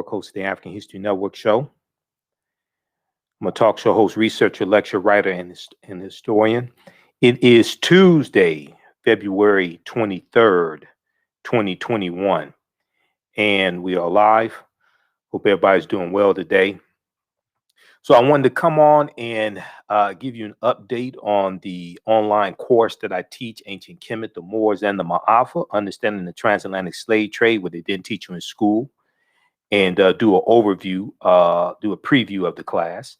host of the African History Network show. I'm a talk show host, researcher, lecturer, writer, and historian. It is Tuesday, February 23rd, 2021, and we are live. Hope everybody's doing well today. So I wanted to come on and give you an update on the online course that I teach, Ancient Kemet, the Moors, and the Maafa, Understanding the Transatlantic Slave Trade, what they didn't teach you in school, and do an overview, do a preview of the class.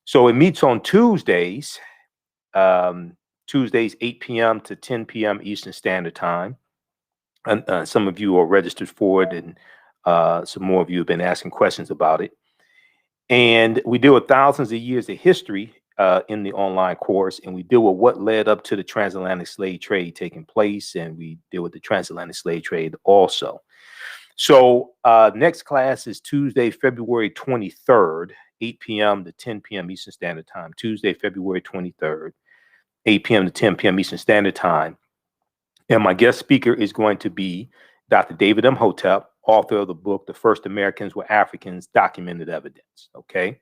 So it meets on Tuesdays, 8 p.m. to 10 p.m. Eastern Standard Time. And some of you are registered for it, and some more of you have been asking questions about it. And we deal with thousands of years of history in the online course, and we deal with what led up to the transatlantic slave trade taking place, and we deal with the transatlantic slave trade also. So next class is Tuesday, February 23rd, 8 p.m. to 10 p.m. Eastern Standard Time. Tuesday, February 23rd, 8 p.m. to 10 p.m. Eastern Standard Time. And my guest speaker is going to be Dr. David M. Hotep, author of the book, The First Americans Were Africans, Documented Evidence. Okay.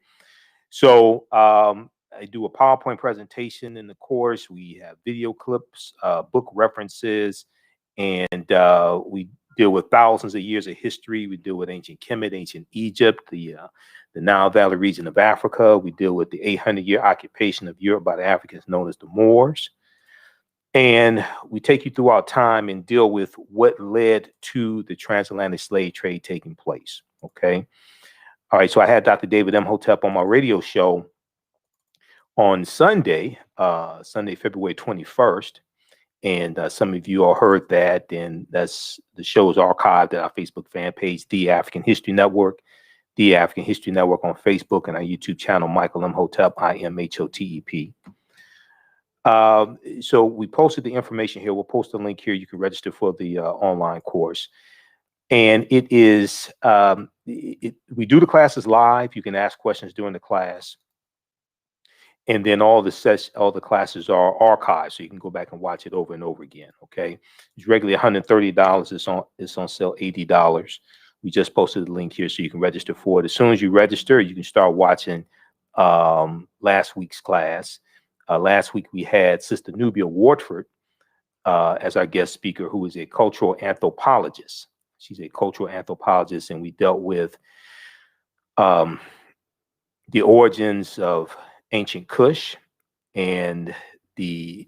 So I do a PowerPoint presentation in the course. We have video clips, book references, and we deal with thousands of years of history. We deal with ancient Kemet, ancient Egypt, the Nile Valley region of Africa. We deal with the 800-year occupation of Europe by the Africans known as the Moors. And we take you through our time and deal with what led to the transatlantic slave trade taking place. Okay. All right. So I had Dr. David M. Hotep on my radio show on Sunday, February 21st. And some of you all heard that. And that's the show is archived at our Facebook fan page, The African History Network, The African History Network on Facebook, and our YouTube channel, Michael M. Hotep, IMHOTEP. So we posted the information here. We'll post a link here. You can register for the online course. And it is, we do the classes live. You can ask questions during the class. And then all the classes are archived, so you can go back and watch it over and over again. Okay. It's regularly $130. It's on sale $80. We just posted the link here so you can register for it. As soon as you register, you can start watching last week's class. Last week, we had Sister Nubia Wardford as our guest speaker, who is a cultural anthropologist. She's a cultural anthropologist, and we dealt with the origins of ancient Kush and the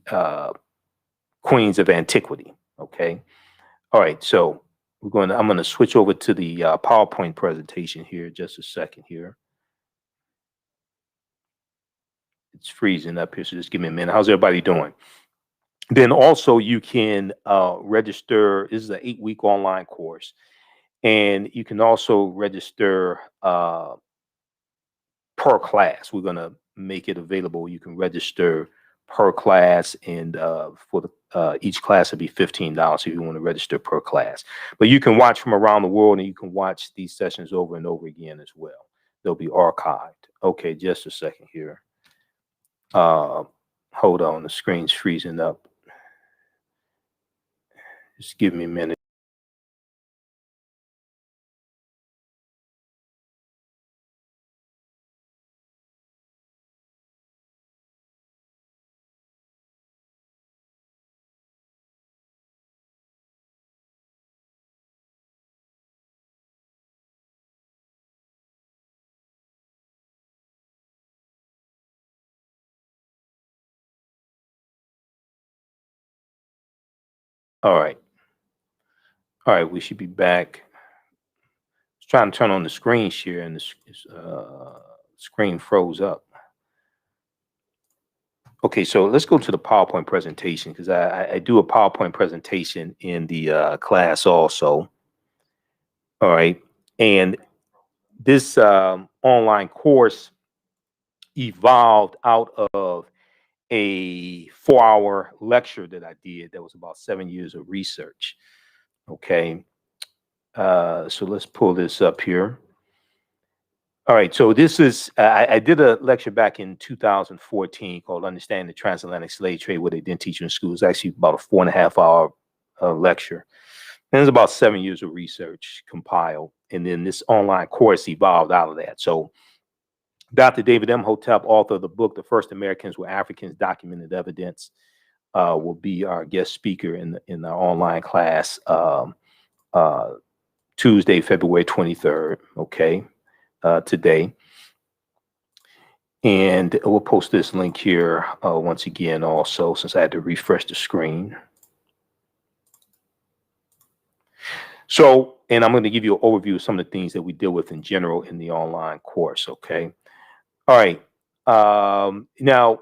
queens of antiquity. Okay. All right. So I'm going to switch over to the PowerPoint presentation here. Just a second here. It's freezing up here, so just give me a minute. How's everybody doing? Then also you can register. This is an 8-week online course, and you can also register per class. We're going to make it available. You can register per class, and for the each class will be $15 if you want to register per class. But you can watch from around the world, and you can watch these sessions over and over again as well. They'll be archived. Okay, just a second here. Hold on, the screen's freezing up. Just give me a minute. All right. All right, we should be back. I was trying to turn on the screen share, and the screen froze up. Okay, so let's go to the PowerPoint presentation, because I do a PowerPoint presentation in the class also. All right, and this online course evolved out of a 4-hour lecture that I did that was about 7 years of research. Okay, so let's pull this up here. All right, so this is, I did a lecture back in 2014 called Understanding the Transatlantic Slave Trade, what they didn't teach you in school. It's actually about a 4.5-hour lecture. And it's about 7 years of research compiled. and then this online course evolved out of that. So Dr. David M. Hotep, author of the book, The First Americans Were Africans, Documented Evidence, will be our guest speaker in the online class Tuesday, February 23rd, okay, today. And we'll post this link here once again also, since I had to refresh the screen. So, and I'm going to give you an overview of some of the things that we deal with in general in the online course, okay? All right. Now,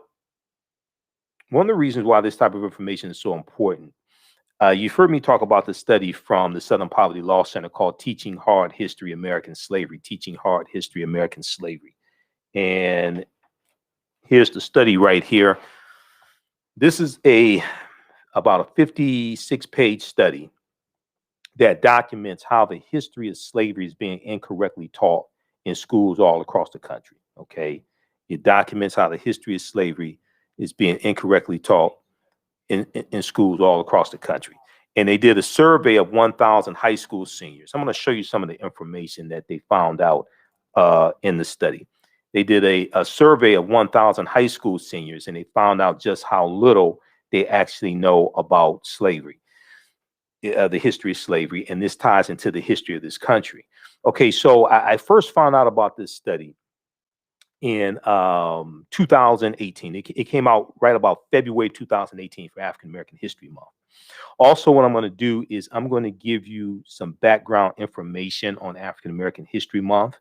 one of the reasons why this type of information is so important, you've heard me talk about the study from the Southern Poverty Law Center called Teaching Hard History, American Slavery, Teaching Hard History, American Slavery. And here's the study right here. This is about a 56-page study that documents how the history of slavery is being incorrectly taught in schools all across the country, okay? It documents how the history of slavery is being incorrectly taught in schools all across the country. And they did a survey of 1,000 high school seniors. I'm going to show you some of the information that they found out in the study. They did a survey of 1,000 high school seniors, and they found out just how little they actually know about slavery, the history of slavery, and this ties into the history of this country. Okay, so I first found out about this study in 2018. It came out right about February 2018 for African American History Month. Also, what I'm going to do is I'm going to give you some background information on African American History Month,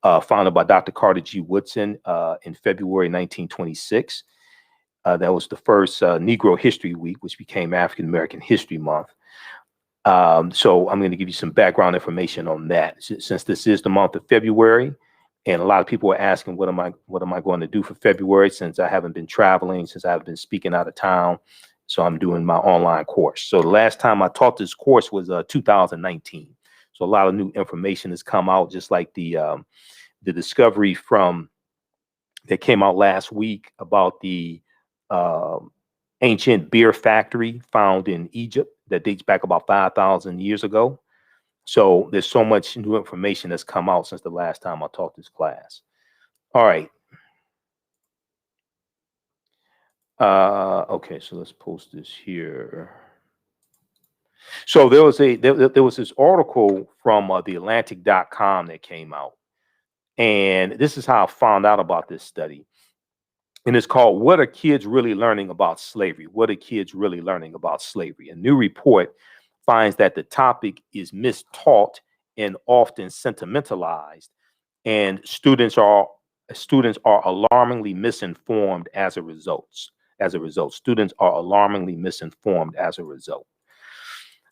founded by Dr. Carter G. Woodson in February 1926. That was the first Negro History Week, which became African American History Month. So I'm going to give you some background information on that, since this is the month of February, and a lot of people are asking, what am I going to do for February, since I haven't been traveling, since I've been speaking out of town. So I'm doing my online course. So the last time I taught this course was 2019. So a lot of new information has come out, just like the discovery that came out last week about the ancient beer factory found in Egypt that dates back about 5,000 years ago. So there's so much new information that's come out since the last time I taught this class. All right. Okay, so let's post this here. So there was this article from theatlantic.com that came out, and this is how I found out about this study. And it's called, What Are Kids Really Learning About Slavery? What are kids really learning about slavery? A new report finds that the topic is mistaught and often sentimentalized, and students are alarmingly misinformed as a result. Students are alarmingly misinformed as a result.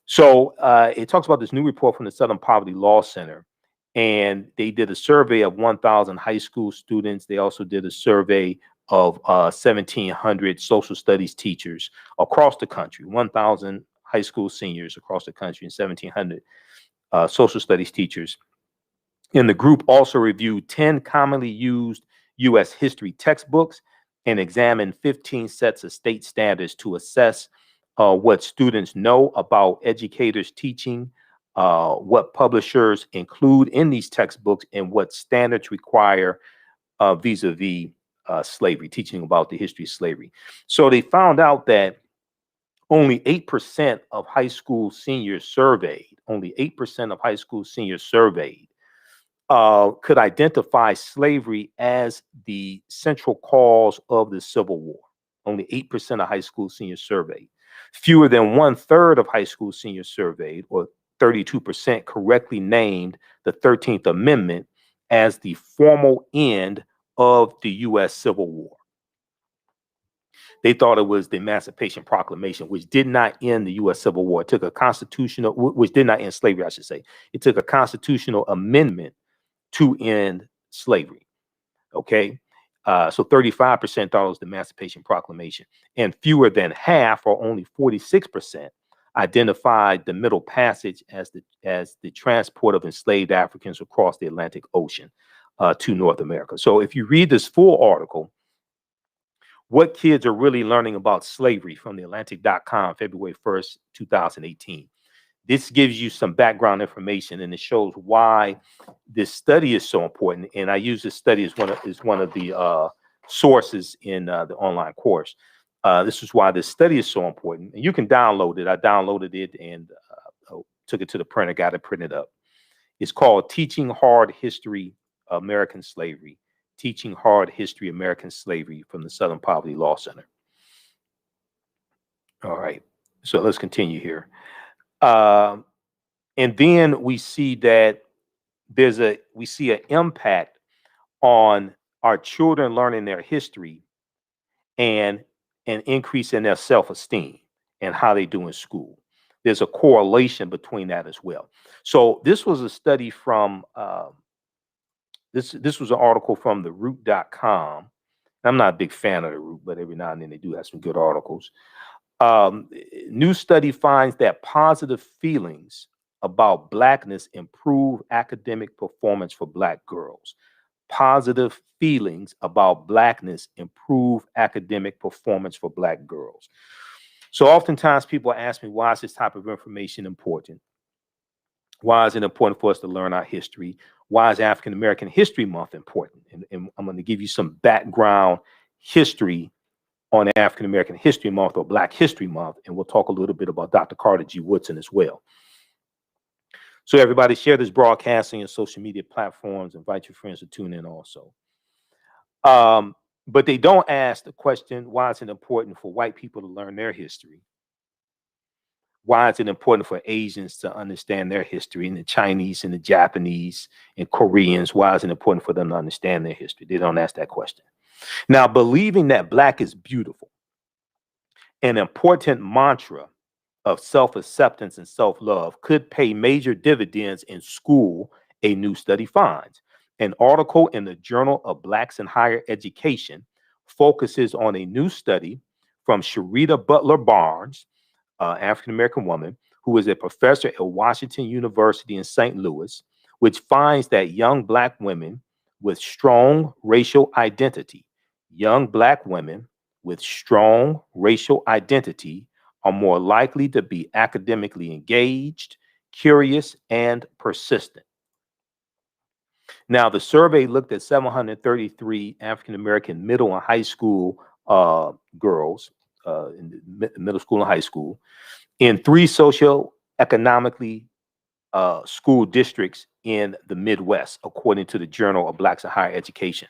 So it talks about this new report from the Southern Poverty Law Center, and they did a survey of 1,000 high school students. They also did a survey of 1,700 social studies teachers across the country, 1,000 high school seniors across the country, and 1,700 social studies teachers. And the group also reviewed 10 commonly used U.S. history textbooks and examined 15 sets of state standards to assess what students know about educators teaching, what publishers include in these textbooks, and what standards require vis-a-vis slavery, teaching about the history of slavery. So they found out that only 8% of high school seniors surveyed, could identify slavery as the central cause of the Civil War. Only 8% of high school seniors surveyed. Fewer than 1/3 of high school seniors surveyed, or 32%, correctly named the 13th Amendment as the formal end of the U.S. Civil War. They thought it was the Emancipation Proclamation, which did not end the U.S. Civil War. It took a constitutional, which did not end slavery, I should say. It took a constitutional amendment to end slavery. Okay. So 35% thought it was the Emancipation Proclamation, and fewer than half, or only 46%, identified the Middle Passage as the transport of enslaved Africans across the Atlantic Ocean to North America. So if you read this full article, What Kids Are Really Learning About Slavery, from theatlantic.com, February 1st, 2018, This gives you some background information, and it shows why this study is so important. And I use this study as one of the sources in the online course. This is why this study is so important. And you can download it. I downloaded it and took it to the printer, got it printed up. It's called Teaching Hard History American Slavery. Teaching Hard History American Slavery from the Southern Poverty Law Center. All right. So let's continue here. And then we see that we see an impact on our children learning their history and an increase in their self-esteem and how they do in school. There's a correlation between that as well. So this was a study from this was an article from the root.com. I'm not a big fan of the Root, but every now and then they do have some good articles. New study finds that positive feelings about Blackness improve academic performance for Black girls. Positive feelings about Blackness improve academic performance for Black girls. So oftentimes people ask me, why is this type of information important? Why is it important for us to learn our history? Why is African American History Month important? And I'm going to give you some background history on African American History Month or Black History Month, and we'll talk a little bit about Dr. Carter G. Woodson as well. So everybody share this broadcasting and social media platforms. Invite your friends to tune in also. But they don't ask the question, why is it important for white people to learn their history? Why is it important for Asians to understand their history, and the Chinese and the Japanese and Koreans? Why is it important for them to understand their history? They don't ask that question. Now, believing that Black is beautiful, an important mantra of self-acceptance and self-love, could pay major dividends in school, a new study finds. An article in the Journal of Blacks in Higher Education focuses on a new study from Sharita Butler Barnes, African-American woman, who is a professor at Washington University in St. Louis, which finds that young Black women with strong racial identity, are more likely to be academically engaged, curious, and persistent. Now, the survey looked at 733 African-American middle and high school girls in middle school and high school in 3 socioeconomically school districts in the Midwest, according to the Journal of Blacks in Higher Education.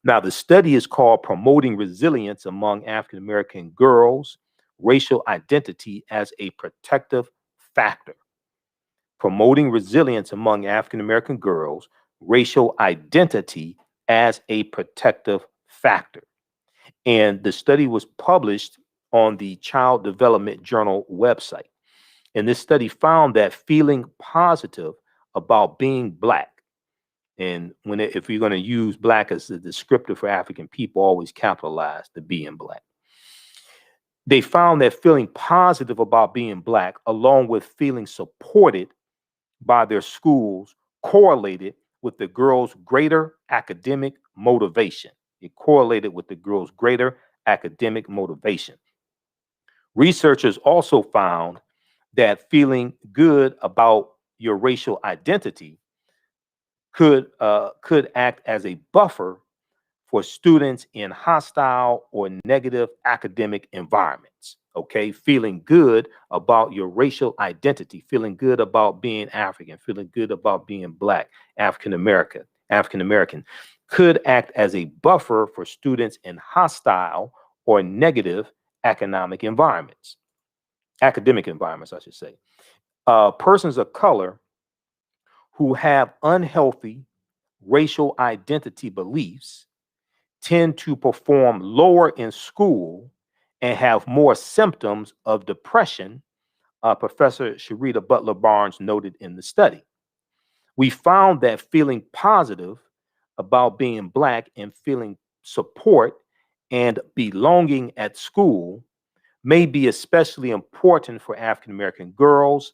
Now, the study is called Promoting Resilience Among African American Girls, Racial Identity as a Protective Factor. Promoting Resilience Among African American Girls, Racial Identity as a Protective Factor. And the study was published on the Child Development Journal website. And this study found that feeling positive about being Black, and if you're going to use Black as a descriptor for African people, always capitalize the being Black. They found that feeling positive about being Black, along with feeling supported by their schools, correlated with the girls' greater academic motivation. It correlated with the girls' greater academic motivation. Researchers also found that feeling good about your racial identity could act as a buffer for students in hostile or negative academic environments. Okay, feeling good about your racial identity, feeling good about being African, feeling good about being Black, African American, could act as a buffer for students in hostile or negative academic environments, I should say. Persons of color who have unhealthy racial identity beliefs tend to perform lower in school and have more symptoms of depression, Professor Sharita Butler Barnes noted in the study. We found that feeling positive about being Black and feeling support and belonging at school may be especially important for African American girls'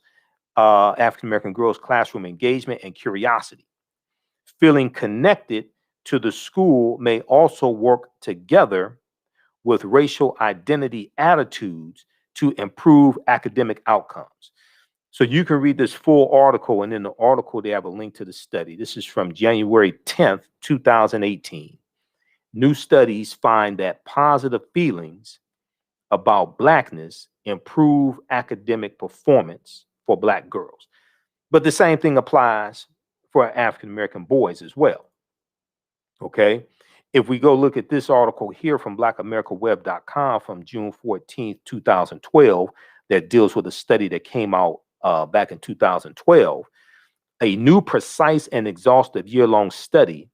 classroom engagement and curiosity. Feeling connected to the school may also work together with racial identity attitudes to improve academic outcomes. So you can read this full article, and in the article, they have a link to the study. This is from January 10th, 2018. New studies find that positive feelings about Blackness improve academic performance for Black girls. But the same thing applies for African American boys as well. Okay. If we go look at this article here from blackamericaweb.com from June 14th, 2012, that deals with a study that came out back in 2012, a new, precise, and exhaustive year-long study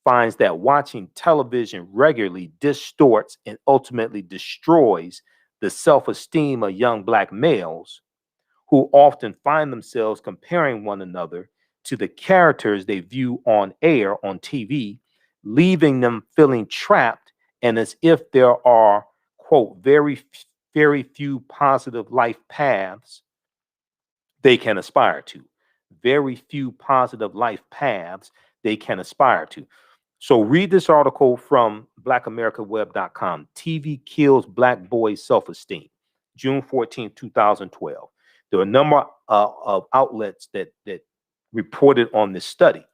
finds that watching television regularly distorts and ultimately destroys the self-esteem of young Black males, who often find themselves comparing one another to the characters they view on air on TV, leaving them feeling trapped and as if there are, quote, very few positive life paths they can aspire to. Very few positive life paths they can aspire to. So read this article from blackamericaweb.com. TV kills Black boys' self-esteem, June 14, 2012. There are a number of outlets that reported on this study.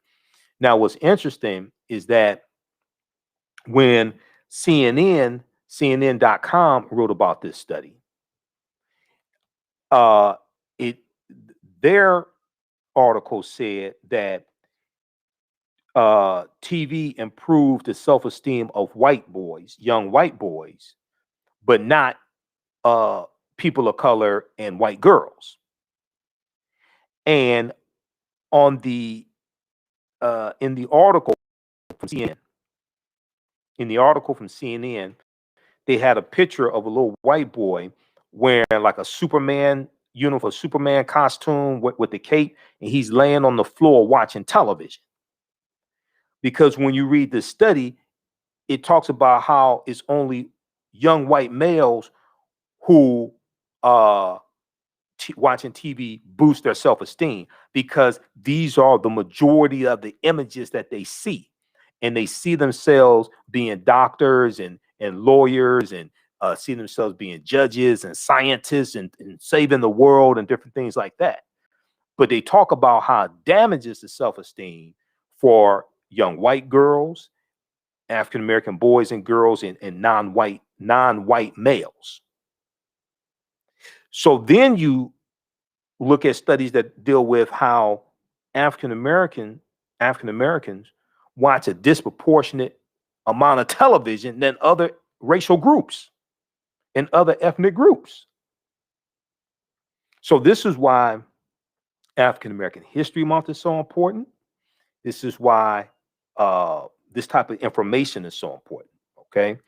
Now, what's interesting is that when CNN.com wrote about this study, their article said that TV improved the self-esteem of white boys, young white boys, but not people of color and white girls. And on the in the article from CNN, they had a picture of a little white boy wearing like a Superman uniform, Superman costume with the cape, and he's laying on the floor watching television. Because when you read this study, it talks about how it's only young white males who watching TV boost their self-esteem, because these are the majority of the images that they see, and they see themselves being doctors and lawyers, and see themselves being judges and scientists and saving the world and different things like that. But they talk about how it damages the self-esteem for young white girls, African American boys and girls, and non-white males. So then you look at studies that deal with how African Americans watch a disproportionate amount of television than other racial groups and other ethnic groups. So this is why African American History Month is so important. This is why this type of information is so important. Okay.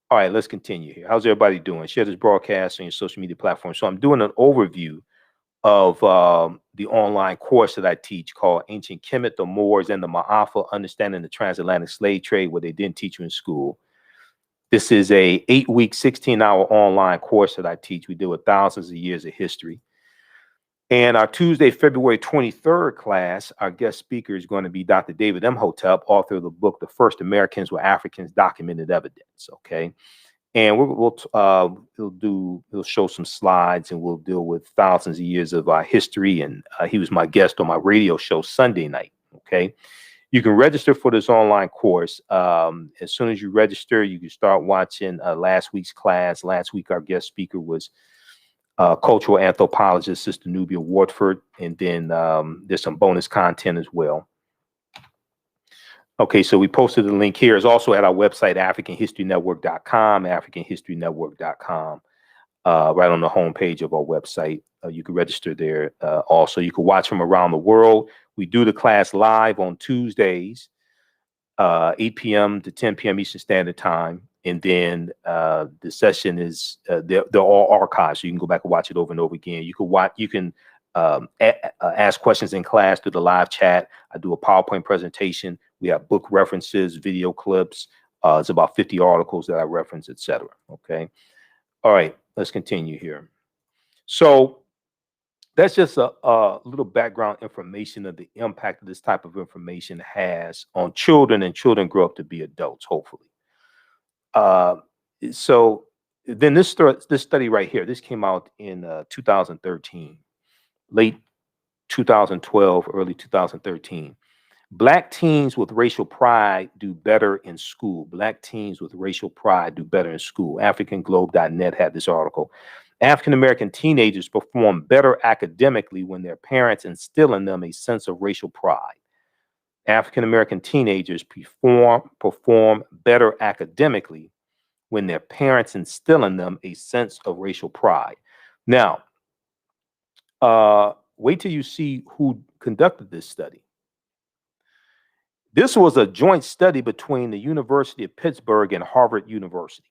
All right, let's continue here. How's everybody doing? Share this broadcast on your social media platforms. So I'm doing an overview of the online course that I teach called Ancient Kemet, the Moors, and the Maafa, Understanding the Transatlantic Slave Trade, what they didn't teach you in school. This is a 8-week, 16-hour online course that I teach. We deal with thousands of years of history. And our Tuesday, February 23rd class, our guest speaker is going to be Dr. David Imhotep, author of the book, The First Americans Were Africans, Documented Evidence, okay? And he'll show some slides, and we'll deal with thousands of years of our history. And he was my guest on my radio show Sunday night, okay? You can register for this online course. As soon as you register, you can start watching last week's class. Last week, our guest speaker was cultural anthropologist, Sister Nubia Wardford, and then there's some bonus content as well. Okay, so we posted the link here. It's also at our website, AfricanHistoryNetwork.com, AfricanHistoryNetwork.com, right on the homepage of our website. You can register there. Also, you can watch from around the world. We do the class live on Tuesdays, 8 p.m. to 10 p.m. Eastern Standard Time. And then the session is they're all archived, so you can go back and watch it over and over again. You can ask questions in class through the live chat. I do a PowerPoint presentation. We have book references, video clips. It's about 50 articles that I reference, etc. Okay. All right, let's continue here. So that's just a little background information of the impact that this type of information has on children, and children grow up to be adults, hopefully. So then this study right here, this came out in 2013. late 2012, early 2013. Black teens with racial pride do better in school. Black teens with racial pride do better in school. AfricanGlobe.net had this article. African American teenagers perform better academically when their parents instill in them a sense of racial pride. African American teenagers perform better academically when their parents instill in them a sense of racial pride. Now, wait till you see who conducted this study. This was a joint study between the University of Pittsburgh and Harvard University.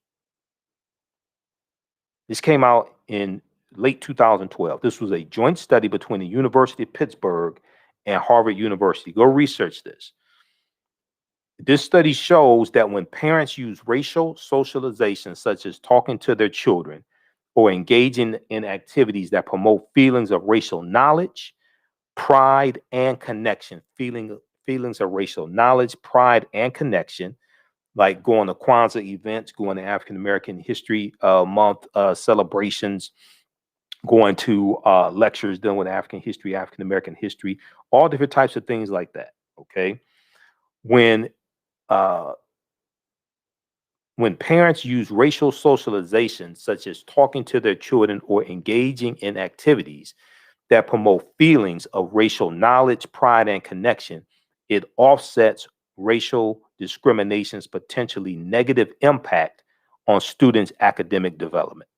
This came out in late 2012. This was a joint study between the University of Pittsburgh and Harvard University. Go research this. This study shows that when parents use racial socialization, such as talking to their children or engaging in activities that promote feelings of racial knowledge, pride, and connection, feelings of racial knowledge, pride, and connection, like going to Kwanzaa events, going to African American History Month celebrations, going to lectures dealing with African history, African American history, all different types of things like that. Okay, when parents use racial socialization, such as talking to their children or engaging in activities that promote feelings of racial knowledge, pride, and connection, it offsets racial discrimination's potentially negative impact on students' academic development.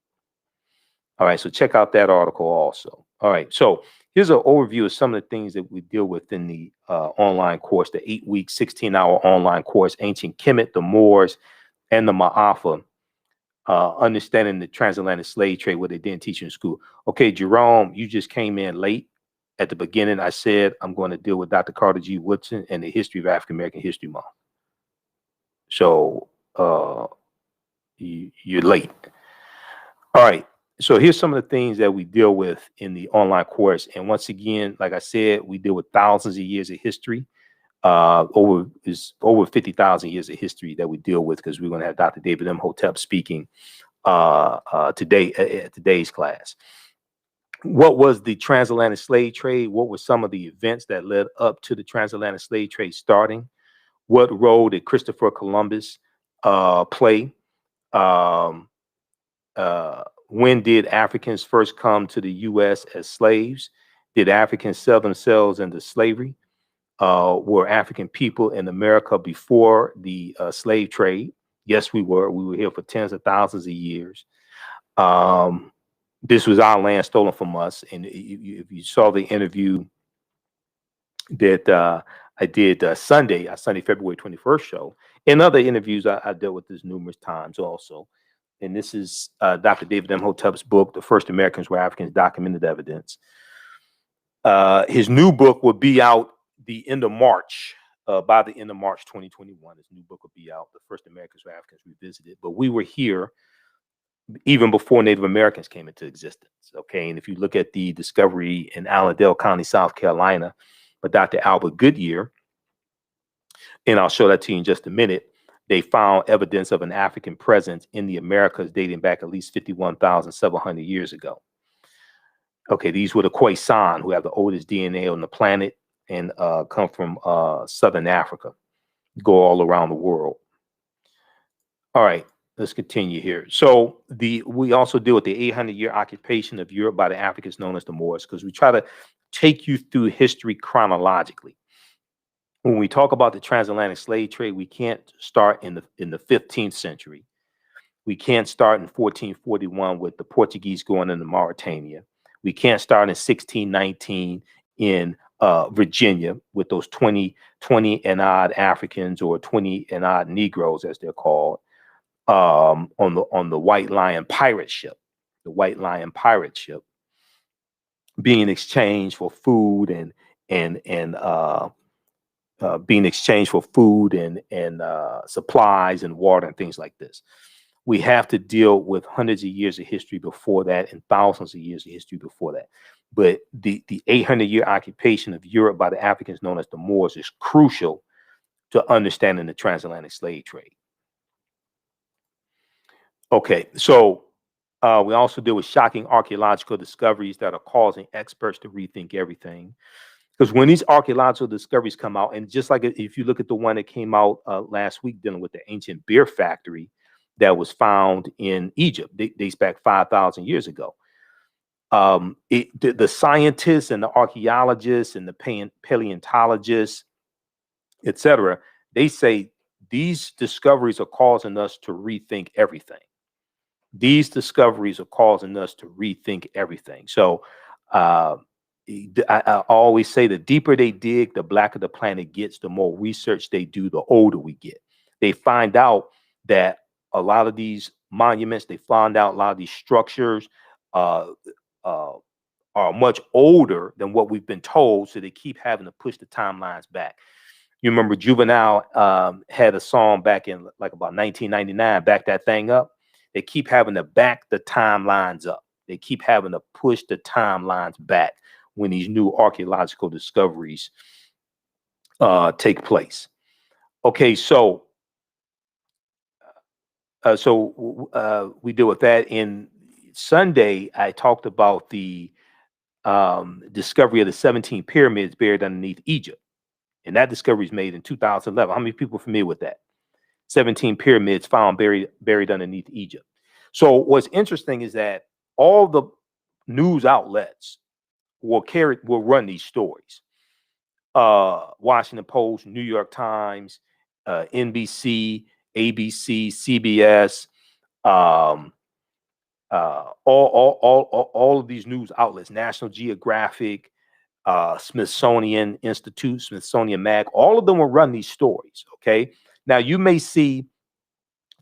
All right, so check out that article also. All right, so here's an overview of some of the things that we deal with in the online course, the 8-week, 16-hour online course, Ancient Kemet, the Moors, and the Maafa, understanding the transatlantic slave trade, what they didn't teach you in school. Okay, Jerome, you just came in late. At the beginning, I said I'm going to deal with Dr. Carter G. Woodson and the history of African American History Month. So you're late. All right. So here's some of the things that we deal with in the online course. And once again, like I said, we deal with thousands of years of history. Over 50,000 years of history that we deal with, because we're going to have Dr. David M. Hotep speaking today at today's class. What was the transatlantic slave trade? What were some of the events that led up to the transatlantic slave trade starting? What role did Christopher Columbus play? When did Africans first come to the U.S. as slaves? Did Africans sell themselves into slavery? Were African people in America before the slave trade? Yes, we were. We were here for tens of thousands of years. This was our land stolen from us. And if you saw the interview that I did Sunday, February 21st show, in other interviews, I dealt with this numerous times also. And this is Dr. David M. Hotep's book, The First Americans Were Africans, Documented Evidence. His new book will be out the end of March, by the end of March 2021. His new book will be out, The First Americans Were Africans Revisited. But we were here even before Native Americans came into existence. Okay, and if you look at the discovery in Allendale County, South Carolina, by Dr. Albert Goodyear, and I'll show that to you in just a minute, they found evidence of an African presence in the Americas dating back at least 51,700 years ago. Okay, these were the Khoisan, who have the oldest DNA on the planet and come from Southern Africa, go all around the world. All right, let's continue here. So we also deal with the 800-year occupation of Europe by the Africans known as the Moors, because we try to take you through history chronologically. When we talk about the transatlantic slave trade, we can't start in the 15th century. We can't start in 1441 with the Portuguese going into Mauritania. We can't start in 1619 in Virginia with those 20 and odd Africans, or 20 and odd Negroes, as they're called, on the White Lion pirate ship. The White Lion pirate ship being exchanged for food and being exchanged for food and supplies and water and things like this. We have to deal with hundreds of years of history before that and thousands of years of history before that. But the 800-year occupation of Europe by the Africans known as the Moors is crucial to understanding the transatlantic slave trade. Okay, so We also deal with shocking archaeological discoveries that are causing experts to rethink everything. Because when these archaeological discoveries come out, and just like if you look at the one that came out last week dealing with the ancient beer factory that was found in Egypt, dates back 5,000 years ago. The scientists and the archaeologists and the paleontologists, etc., they say these discoveries are causing us to rethink everything. These discoveries are causing us to rethink everything. So I always say the deeper they dig, the blacker the planet gets, the more research they do, the older we get. They find out that a lot of these monuments, they find out a lot of these structures uh, are much older than what we've been told. So they keep having to push the timelines back. You remember Juvenile had a song back in like about 1999, Back That Thing Up. They keep having to back the timelines up. They keep having to push the timelines back when these new archaeological discoveries take place. Okay, so we deal with that. In Sunday, I talked about the discovery of the 17 pyramids buried underneath Egypt. And that discovery is made in 2011. How many people are familiar with that? 17 pyramids found buried underneath Egypt. So what's interesting is that all the news outlets will run these stories. Washington Post, New York Times, NBC, ABC, CBS, all of these news outlets, National Geographic, Smithsonian Institute, Smithsonian Mag, all of them will run these stories. Okay. Now you may see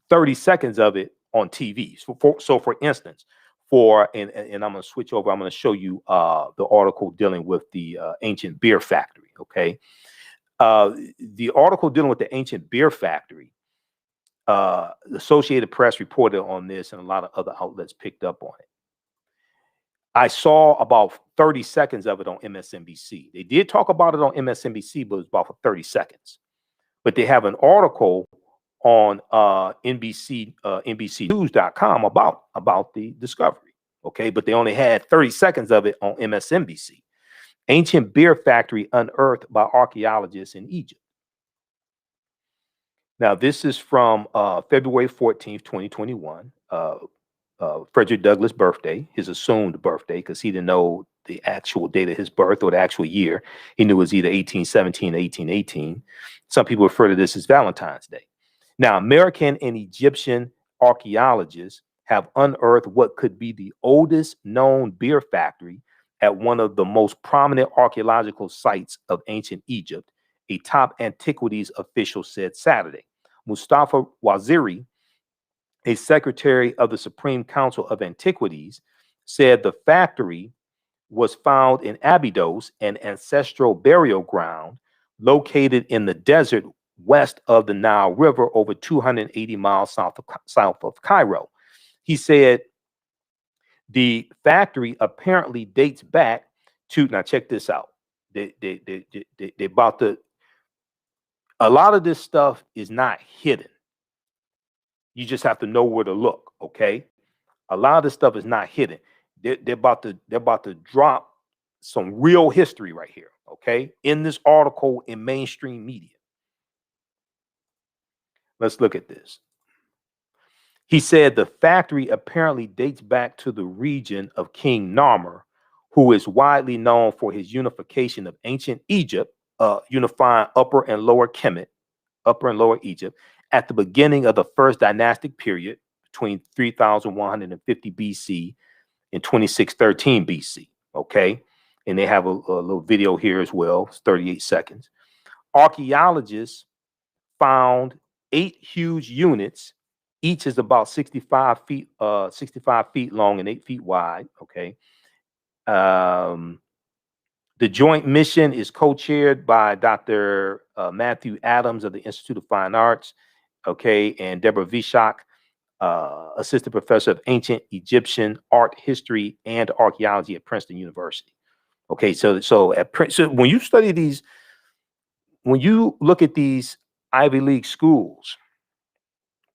30 seconds of it on TV. So for instance, and I'm going to switch over, I'm going to show you the article dealing with the ancient beer factory. Okay. The article dealing with the ancient beer factory, the Associated Press reported on this, and a lot of other outlets picked up on it. I saw about 30 seconds of it on MSNBC. They did talk about it on MSNBC, but it was about for 30 seconds. But they have an article on NBCnews.com about the discovery. Okay, but they only had 30 seconds of it on MSNBC. Ancient beer factory unearthed by archaeologists in Egypt. Now, this is from February 14th, 2021. Frederick Douglass' birthday, his assumed birthday, because he didn't know the actual date of his birth or the actual year. He knew it was either 1817 or 1818. Some people refer to this as Valentine's Day. Now, American and Egyptian archaeologists have unearthed what could be the oldest known beer factory at one of the most prominent archaeological sites of ancient Egypt, a top antiquities official said Saturday. Mustafa Waziri, a secretary of the Supreme Council of Antiquities, said the factory was found in Abydos, an ancestral burial ground located in the desert west of the Nile River, over 280 miles south of Cairo. He said the factory apparently dates back to, now check this out. They about to, a lot of this stuff is not hidden. You just have to know where to look, okay? A lot of this stuff is not hidden. They're about to drop some real history right here, okay? In this article in mainstream media. Let's look at this. He said the factory apparently dates back to the region of King Narmer, who is widely known for his unification of ancient Egypt, unifying Upper and Lower Kemet, Upper and Lower Egypt, at the beginning of the first dynastic period between 3150 BC and 2613 BC. Okay. And they have a little video here as well. It's 38 seconds. Archaeologists found 8 huge units. Each is about 65 feet long and 8 feet wide. Okay. The joint mission is co-chaired by Dr. Matthew Adams of the Institute of Fine Arts, okay, and Deborah Vishak, assistant professor of ancient Egyptian art history and archaeology at Princeton University. Okay, so when you study these, when you look at these Ivy League schools,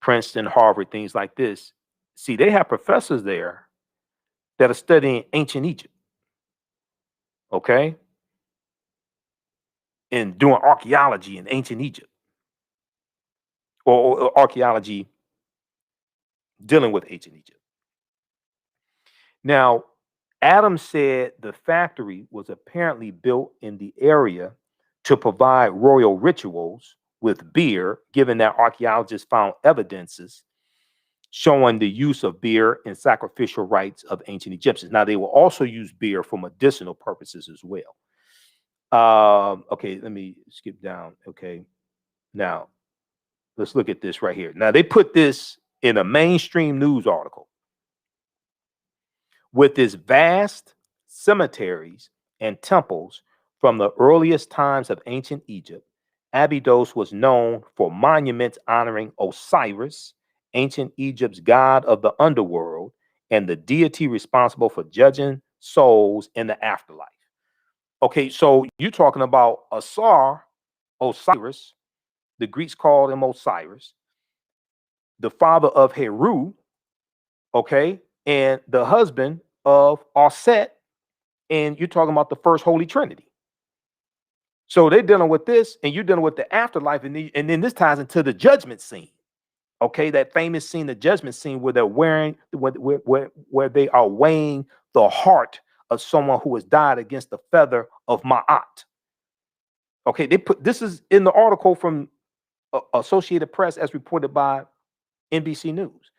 Princeton, Harvard, things like this, See, they have professors there that are studying ancient Egypt, okay, and doing archaeology in ancient Egypt, or archaeology dealing with ancient Egypt. Now, Adams said the factory was apparently built in the area to provide royal rituals with beer, given that archaeologists found evidences showing the use of beer in sacrificial rites of ancient Egyptians. Now, they will also use beer for medicinal purposes as well. Okay, let me skip down. Okay, now let's look at this right here. Now, they put this in a mainstream news article. With its vast cemeteries and temples from the earliest times of ancient Egypt, Abydos was known for monuments honoring Osiris, ancient Egypt's god of the underworld, and the deity responsible for judging souls in the afterlife. Okay, so you're talking about Osiris, the Greeks called him Osiris, the father of Heru, okay, and the husband of Aset, and you're talking about the first Holy Trinity. So they're dealing with this, and you're dealing with the afterlife, and then this ties into the judgment scene. Okay, that famous scene, the judgment scene, where they're where they are weighing the heart of someone who has died against the feather of Ma'at. Okay, they put this is in the article from Associated Press as reported by NBC News.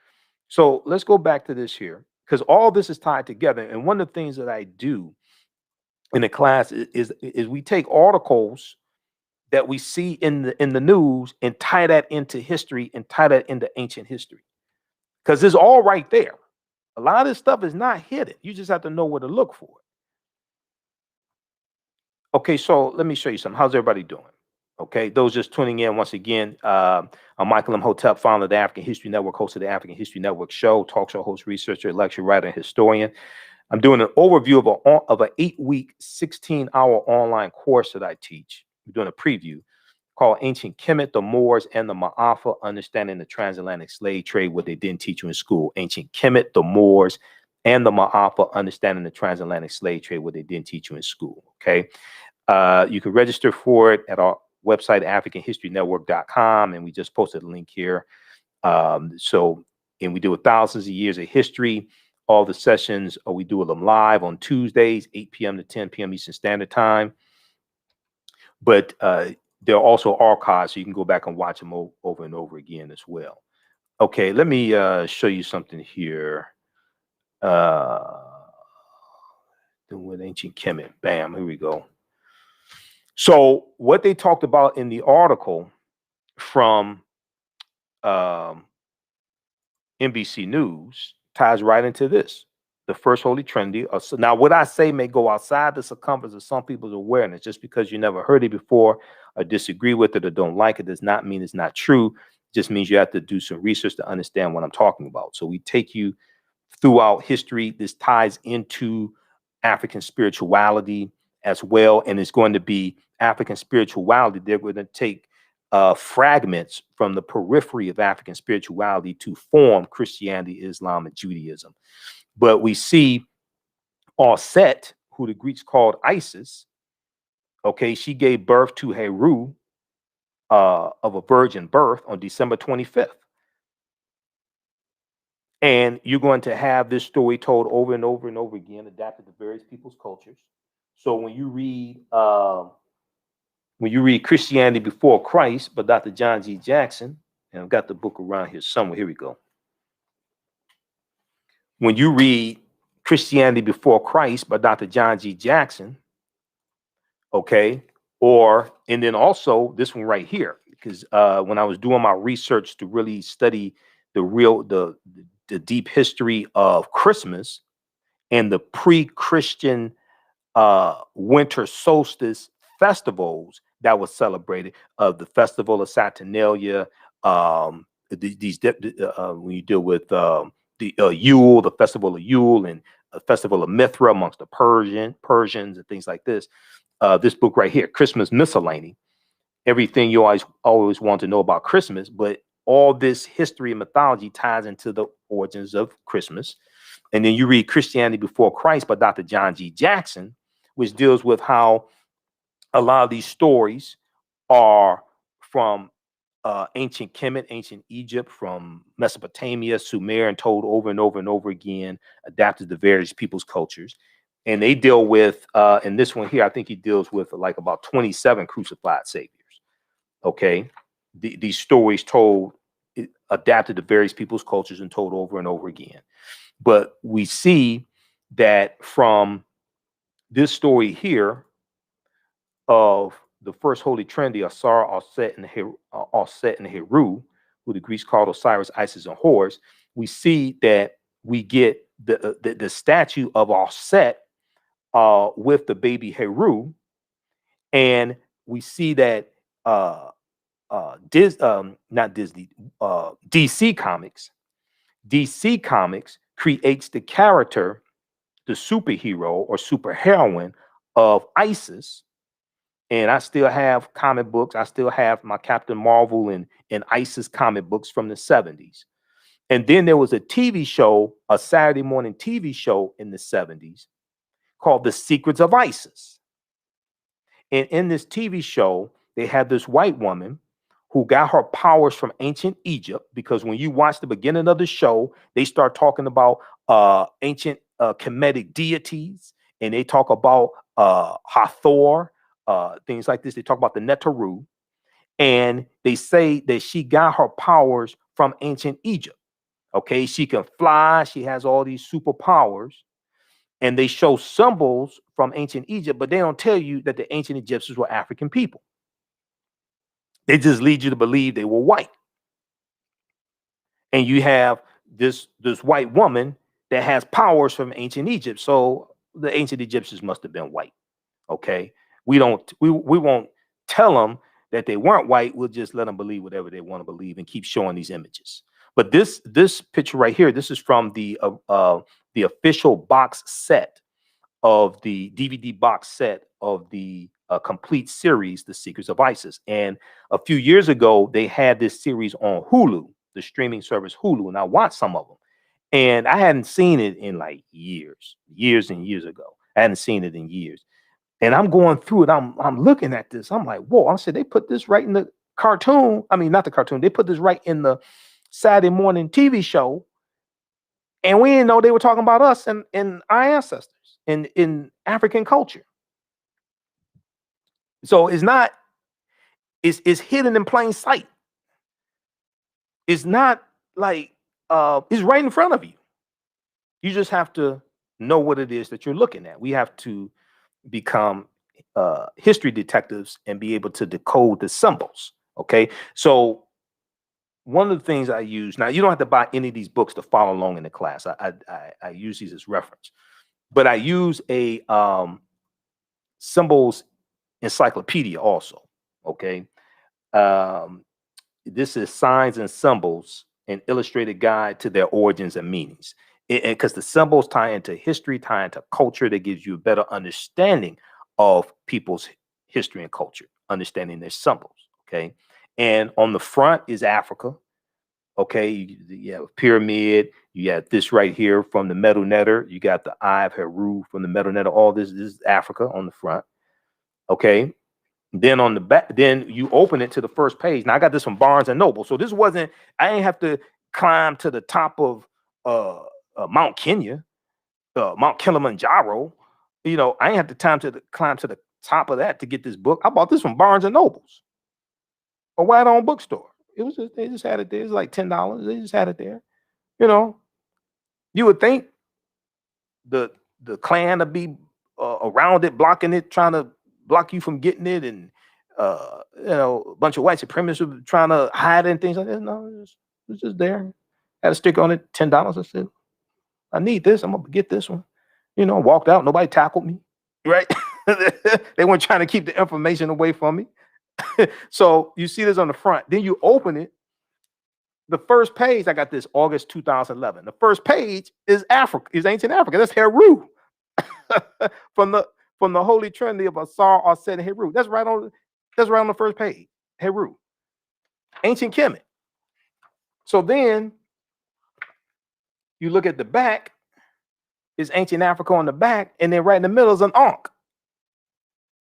So let's go back to this here, because all this is tied together. And one of the things that I do in the class is we take articles that we see in the news and tie that into history and tie that into ancient history, because it's all right there. A lot of this stuff is not hidden. You just have to know where to look for it. Okay, so let me show you something. How's everybody doing? Okay, those just tuning in, once again, I'm Michael M. Hotep, founder of the African History Network, host of the African History Network show, talk show host, researcher, lecturer, writer, and historian. I'm doing an overview of an 8-week, 16-hour online course that I teach. We're doing a preview called Ancient Kemet, the Moors, and the Maafa, Understanding the Transatlantic Slave Trade, what they didn't teach you in school. Ancient Kemet, the Moors, and the Maafa, Understanding the Transatlantic Slave Trade, what they didn't teach you in school, okay? You can register for it at our website, AfricanHistoryNetwork.com, and we just posted a link here. And we do thousands of years of history. All the sessions, we do them live on Tuesdays, 8 p.m. to 10 p.m. Eastern Standard Time. But they're also archived, so you can go back and watch them over and over again as well. Okay, let me show you something here. With ancient Kemet. Bam, here we go. So what they talked about in the article from NBC News ties right into this. The first Holy Trinity. Now, what I say may go outside the circumference of some people's awareness. Just because you never heard it before or disagree with it or don't like it does not mean it's not true. It just means you have to do some research to understand what I'm talking about. So we take you throughout history. This ties into African spirituality as well, and it's going to be African spirituality. They're going to take fragments from the periphery of African spirituality to form Christianity, Islam, and Judaism. But we see Aset, who the Greeks called Isis. Okay, she gave birth to Heru of a virgin birth on December 25th. And you're going to have this story told over and over and over again, adapted to various people's cultures. So when you read Christianity Before Christ by Dr. John G. Jackson, and I've got the book around here somewhere. Here we go. When you read Christianity Before Christ by Dr. John G. Jackson, okay, and then also this one right here, because when I was doing my research to really study the deep history of Christmas and the pre-Christian winter solstice festivals that was celebrated, of the festival of Saturnalia, when you deal with the Yule, the festival of Yule, and a festival of Mithra amongst the Persians and things like this. This book right here, Christmas Miscellany, everything you always want to know about Christmas, but all this history and mythology ties into the origins of Christmas. And then you read Christianity Before Christ by Dr. John G. Jackson, which deals with how a lot of these stories are from ancient Kemet, ancient Egypt, from Mesopotamia, Sumer, and told over and over and over again, adapted to various people's cultures. And they deal with, in this one here, I think he deals with like about 27 crucified saviors. Okay. These stories told, adapted to various people's cultures and told over and over again. But we see that from this story here of the first Holy Trinity, Asar, Aset, and Heru, who the Greeks called Osiris, Isis, and Horus, we see that we get the statue of Aset with the baby Heru, and we see that DC Comics creates the character, the superhero or superheroine of Isis. And I still have comic books. I still have my Captain Marvel and Isis comic books from the 70s. And then there was a TV show, a Saturday morning TV show in the 70s called The Secrets of Isis. And in this TV show, they had this white woman who got her powers from ancient Egypt, because when you watch the beginning of the show, they start talking about ancient Kemetic deities, and they talk about Hathor, things like this. They talk about the Netaru, and they say that she got her powers from ancient Egypt. Okay, she can fly, she has all these superpowers, and they show symbols from ancient Egypt, but they don't tell you that the ancient Egyptians were African people. They just lead you to believe they were white. And you have this white woman that has powers from ancient Egypt. So the ancient Egyptians must have been white. Okay. We won't tell them that they weren't white. We'll just let them believe whatever they want to believe and keep showing these images. But this picture right here, this is from the official box set of the DVD box set of the complete series, The Secrets of Isis. And a few years ago, they had this series on Hulu, the streaming service Hulu, and I watched some of them. And I hadn't seen it in like years and years ago. I hadn't seen it in years. And I'm going through it. I'm looking at this. I'm like, whoa, I said, they put this right in the cartoon. I mean, not the cartoon. They put this right in the Saturday morning TV show. And we didn't know they were talking about us and our ancestors in African culture. So it's hidden in plain sight. It's not like it's right in front of you. You just have to know what it is that you're looking at. We have to become history detectives and be able to decode the symbols. Okay, so one of the things I use now, you don't have to buy any of these books to follow along in the class. I use these as reference, but I use a symbols encyclopedia also. Okay, this is Signs and Symbols, an illustrated guide to their origins and meanings. Because the symbols tie into history, tie into culture, that gives you a better understanding of people's history and culture, understanding their symbols. Okay. And on the front is Africa. Okay. You have a pyramid. You have this right here from the Metal Netter. You got the Eye of Heru from the Metal Netter. All this is Africa on the front. Okay. Then on the back, then you open it to the first page. Now I got this from Barnes and Noble. So this wasn't, I didn't have to climb to the top of Mount Kenya, Mount Kilimanjaro. You know, I ain't have the time to climb to the top of that to get this book. I bought this from Barnes and Nobles, a white-owned bookstore. It was just, they just had it there. It's like $10. They just had it there. You know, you would think the Klan would be around it, blocking it, trying to block you from getting it, and you know, a bunch of white supremacists were trying to hide it and things like that. No, it's just there. Had a sticker on it, $10. I said, I need this. I'm gonna get this one. You know, walked out. Nobody tackled me. Right? They weren't trying to keep the information away from me. So you see this on the front. Then you open it. The first page, I got this August 2011. The first page is Africa, is ancient Africa. That's Heru from the Holy Trinity of Asar, Aset, and Heru. That's right on the first page. Heru, ancient Kemet. So then you look at the back, it's ancient Africa on the back, and then right in the middle is an Ankh,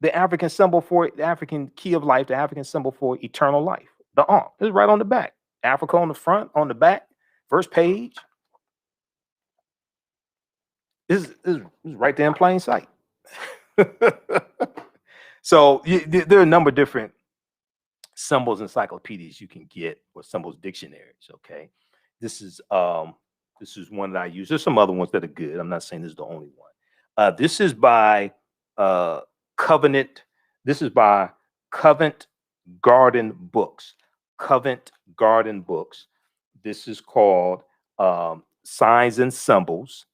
the African symbol for the African key of life, the African symbol for eternal life. The Ankh is right on the back. Africa on the front, on the back, first page. This is right there in plain sight. So there are a number of different symbols encyclopedias you can get, or symbols dictionaries. Okay, this is one that I use. There's some other ones that are good. I'm not saying this is the only one. This is by Covenant. This is by Covent Garden Books. Covent Garden Books. This is called Signs and Symbols,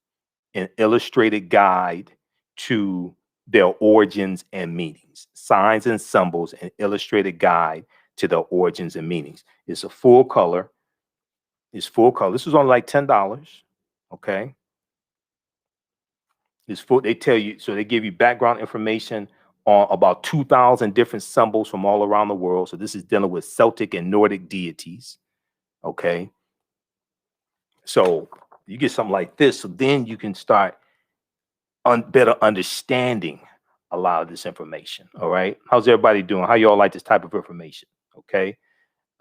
an illustrated guide to their origins and meanings. Signs and Symbols, an illustrated guide to their origins and meanings. It's a full color. It's full color. This is only like $10. Okay. It's full. They tell you, so they give you background information on about 2,000 different symbols from all around the world. So this is dealing with Celtic and Nordic deities. Okay. So you get something like this, so then you can start better understanding a lot of this information. All right. How's everybody doing? How y'all like this type of information? Okay.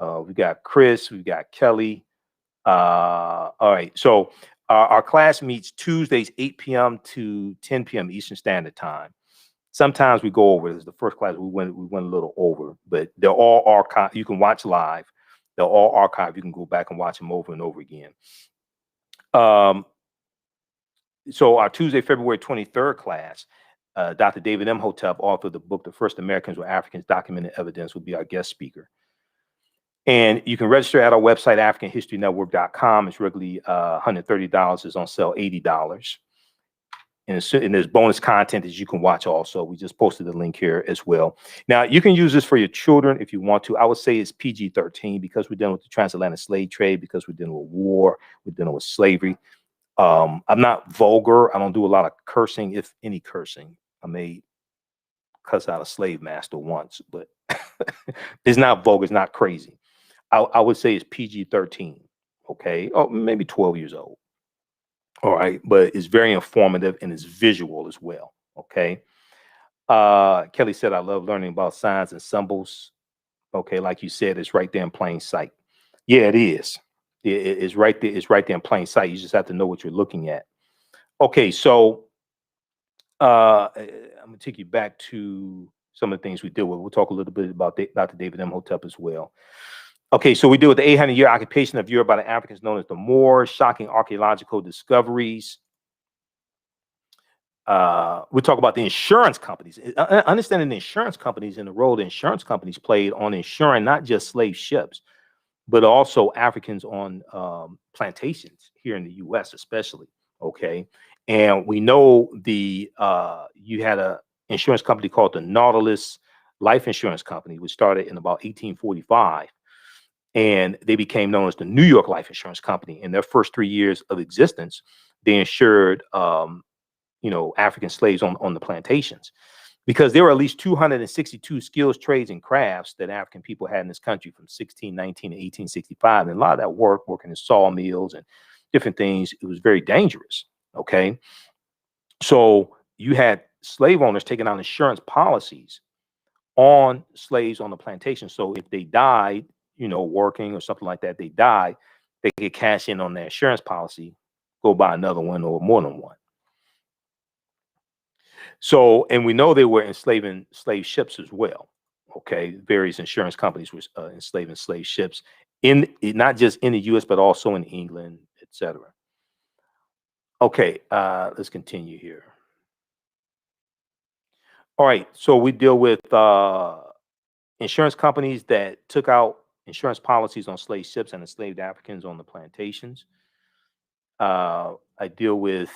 We got Chris, we got Kelly. All right. So our class meets Tuesdays, 8 p.m. to 10 p.m. Eastern Standard Time. Sometimes we go over. This is the first class we went a little over, but they're all archived. You can watch live. They're all archived. You can go back and watch them over and over again. So our Tuesday, February 23rd class, Dr. David M. Hotep, author of the book, The First Americans with Africans Documented Evidence, will be our guest speaker. And you can register at our website, AfricanHistoryNetwork.com. It's regularly $130. It's on sale $80. And there's bonus content that you can watch also. We just posted the link here as well. Now, you can use this for your children if you want to. I would say it's PG-13 because we're dealing with the transatlantic slave trade, because we're dealing with war, we're dealing with slavery. I'm not vulgar. I don't do a lot of cursing, if any cursing. I may cuss out a slave master once, but it's not vulgar. It's not crazy. I would say it's PG-13. Okay. Oh, maybe 12 years old. All right. But it's very informative and it's visual as well. Okay. Kelly said, I love learning about signs and symbols. Okay. Like you said, it's right there in plain sight. Yeah, it is. It's right there. It's right there in plain sight. You just have to know what you're looking at. Okay. So I'm going to take you back to some of the things we deal with. We'll talk a little bit about Dr. David M. Hotep as well. Okay, so we deal with the 800-year occupation of Europe by the Africans known as the Moors, shocking archaeological discoveries. We talk about the insurance companies, understanding the insurance companies and the role the insurance companies played on insuring not just slave ships, but also Africans on plantations here in the U.S. especially. Okay, and we know you had a insurance company called the Nautilus Life Insurance Company, which started in about 1845. And they became known as the New York Life Insurance Company. In their first 3 years of existence, they insured, African slaves on the plantations, because there were at least 262 skills, trades, and crafts that African people had in this country from 1619 to 1865. And a lot of that working in sawmills and different things, it was very dangerous. Okay. So you had slave owners taking out insurance policies on slaves on the plantation. So if they died, working or something like that, they die, they could cash in on their insurance policy, go buy another one or more than one. So, and we know they were enslaving slave ships as well. Okay, various insurance companies were enslaving slave ships not just in the U.S. but also in England, etc. Okay, let's continue here. All right, so we deal with insurance companies that took out insurance policies on slave ships and enslaved Africans on the plantations. I deal with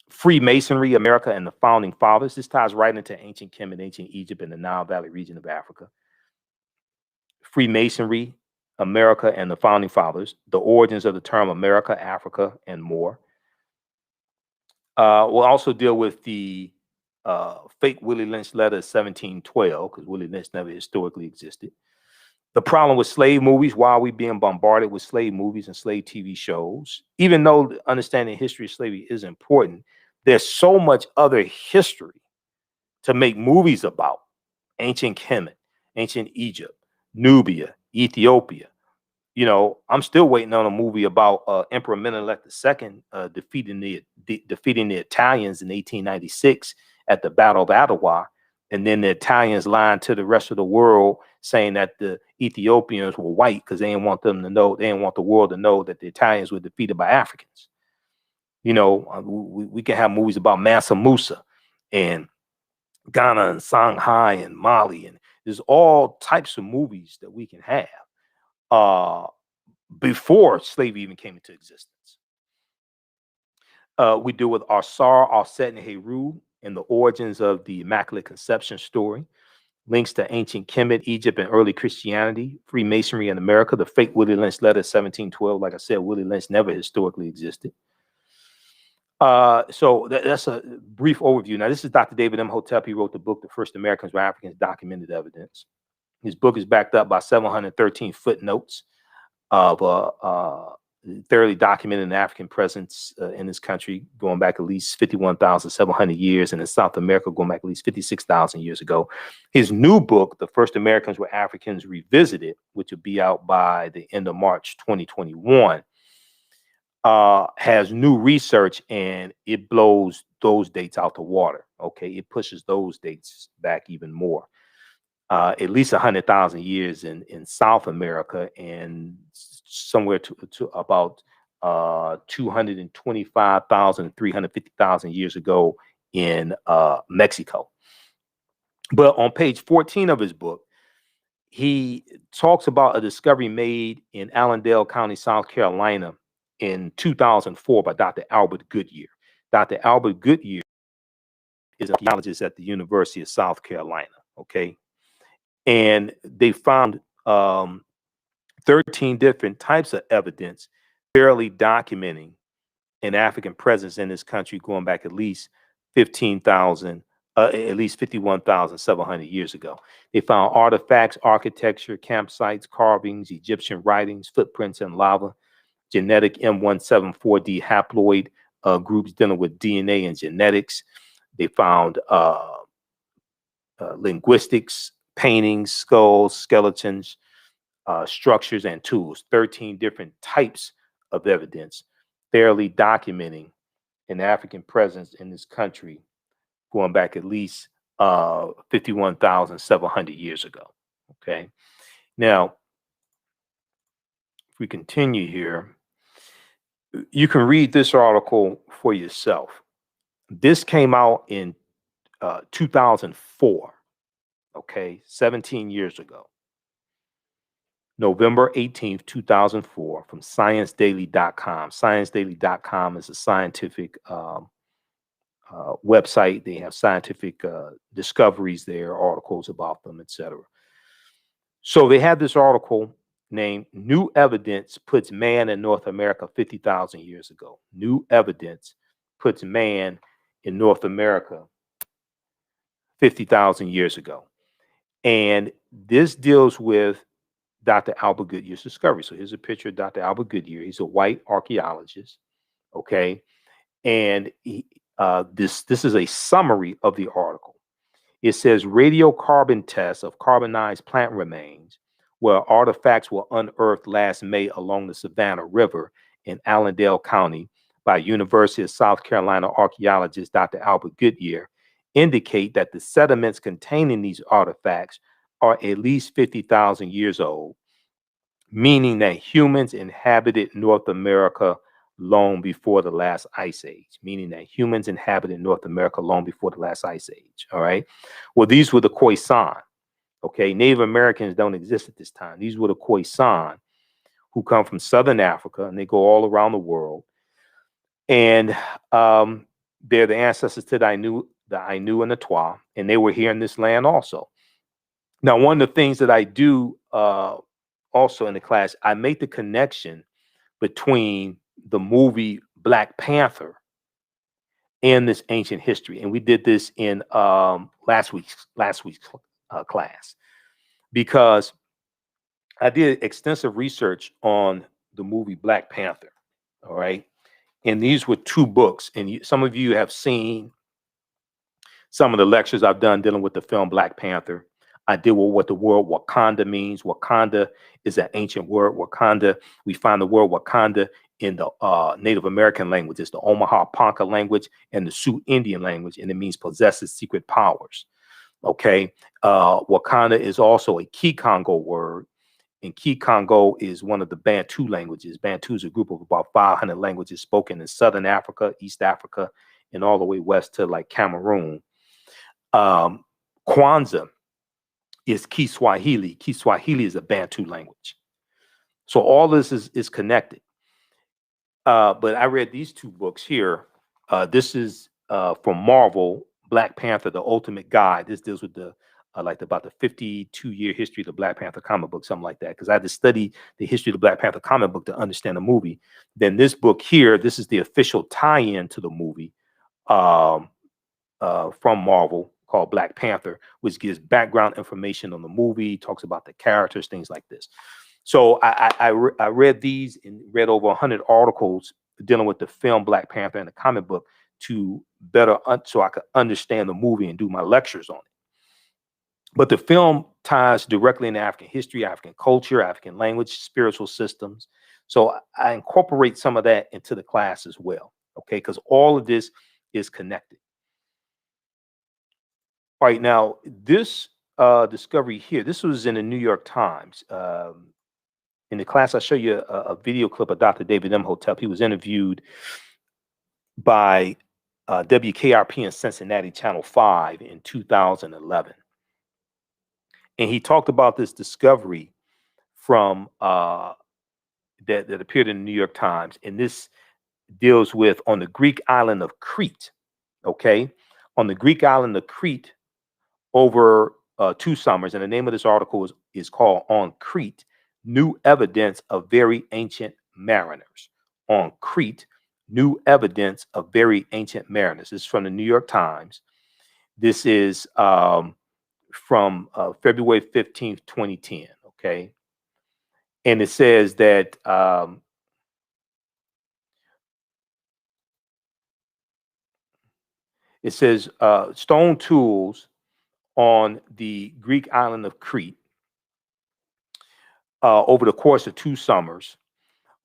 Freemasonry, America, and the Founding Fathers. This ties right into ancient Kemet, ancient Egypt, and the Nile Valley region of Africa. Freemasonry, America, and the Founding Fathers, the origins of the term America, Africa, and more. We'll also deal with the fake Willie Lynch letter of 1712, because Willie Lynch never historically existed. The problem with slave movies, why are we being bombarded with slave movies and slave TV shows? Even though understanding history of slavery is important, there's so much other history to make movies about. Ancient Kemet, ancient Egypt, Nubia, Ethiopia. You know, I'm still waiting on a movie about Emperor Menelik II defeating the Italians in 1896 at the Battle of Adwa, and then the Italians lying to the rest of the world saying that the Ethiopians were white because they didn't want them to know, they didn't want the world to know that the Italians were defeated by Africans. You know, we can have movies about Mansa Musa and Ghana and Shanghai and Mali, and there's all types of movies that we can have before slavery even came into existence. We deal with Asar, Arset, and Heru and the origins of the Immaculate Conception story, links to ancient Kemet, Egypt, and early Christianity, Freemasonry in America, the fake Willie Lynch letter 1712. Like I said, Willie Lynch never historically existed. So that's a brief overview. Now, this is Dr. David M. Hotep. He wrote the book, The First Americans Were Africans, Documented Evidence. His book is backed up by 713 footnotes of thoroughly documented African presence in this country going back at least 51,700 years, and in South America going back at least 56,000 years ago. His new book, The First Americans Were Africans Revisited, which will be out by the end of March 2021, has new research, and it blows those dates out the water. Okay, it pushes those dates back even more. At least 100,000 years in South America, and somewhere to about 225,000, 350,000 years ago in Mexico. But on page 14 of his book, he talks about a discovery made in Allendale County, South Carolina in 2004 by Dr. Albert Goodyear. Dr. Albert Goodyear is an archaeologist at the University of South Carolina, okay? And they found 13 different types of evidence barely documenting an African presence in this country going back at least 51,700 years ago. They found artifacts, architecture, campsites, carvings, Egyptian writings, footprints in lava, genetic M174D haploid groups dealing with DNA and genetics. They found linguistics, paintings, skulls, skeletons, structures, and tools. 13 different types of evidence barely documenting an African presence in this country going back at least 51,700 years ago. Okay. Now, if we continue here, you can read this article for yourself. This came out in 2004, okay, 17 years ago. November 18th, 2004, from ScienceDaily.com. ScienceDaily.com is a scientific website. They have scientific discoveries there, articles about them, etc. So they have this article named New Evidence Puts Man in North America 50,000 Years Ago. New evidence puts man in North America 50,000 years ago. And this deals with Dr. Albert Goodyear's discovery. So here's a picture of Dr. Albert Goodyear. He's a white archaeologist, okay? And this is a summary of the article. It says radiocarbon tests of carbonized plant remains where artifacts were unearthed last May along the Savannah River in Allendale County by University of South Carolina archaeologist Dr. Albert Goodyear indicate that the sediments containing these artifacts are at least 50,000 years old, meaning that humans inhabited North America long before the last ice age, all right? Well, these were the Khoisan, okay? Native Americans don't exist at this time. These were the Khoisan who come from Southern Africa, and they go all around the world. And they're the ancestors to the Ainu and the Twa, and they were here in this land also. Now, one of the things that I do also in the class, I make the connection between the movie Black Panther and this ancient history. And we did this in last week's class, because I did extensive research on the movie Black Panther. All right. And these were two books. And some of you have seen some of the lectures I've done dealing with the film Black Panther. I deal with what the word Wakanda means. Wakanda is an ancient word. Wakanda, we find the word Wakanda in the Native American language. It's the Omaha Ponca language and the Sioux Indian language, and it means possesses secret powers. Okay. Wakanda is also a Kikongo word, and Kikongo is one of the Bantu languages. Bantu is a group of about 500 languages spoken in Southern Africa, East Africa, and all the way west to like Cameroon. Kwanzaa is Kiswahili. Kiswahili is a Bantu language. So all this is connected. But I read these two books here. This is from Marvel, Black Panther, The Ultimate Guide. This deals with the about the 52-year history of the Black Panther comic book, something like that. Because I had to study the history of the Black Panther comic book to understand the movie. Then this book here, this is the official tie-in to the movie from Marvel, called Black Panther, which gives background information on the movie, talks about the characters, things like this. So I read these and read over 100 articles dealing with the film Black Panther and the comic book to better, so I could understand the movie and do my lectures on it. But the film ties directly into African history, African culture, African language, spiritual systems. So I incorporate some of that into the class as well, okay? Because all of this is connected. All right, now this discovery here, this was in the New York Times. In the class, I show you a video clip of Dr. David Imhotep. He was interviewed by WKRP in Cincinnati, Channel 5 in 2011. And he talked about this discovery from that appeared in the New York Times. And this deals with on the Greek island of Crete, okay? On the Greek island of Crete, over 2 summers, and the name of this article is called On Crete, New Evidence of Very Ancient Mariners. On Crete, New Evidence of Very Ancient Mariners. This is from the New York Times. This is from February 15th, 2010, okay? And it says that stone tools on the Greek island of Crete over the course of 2 summers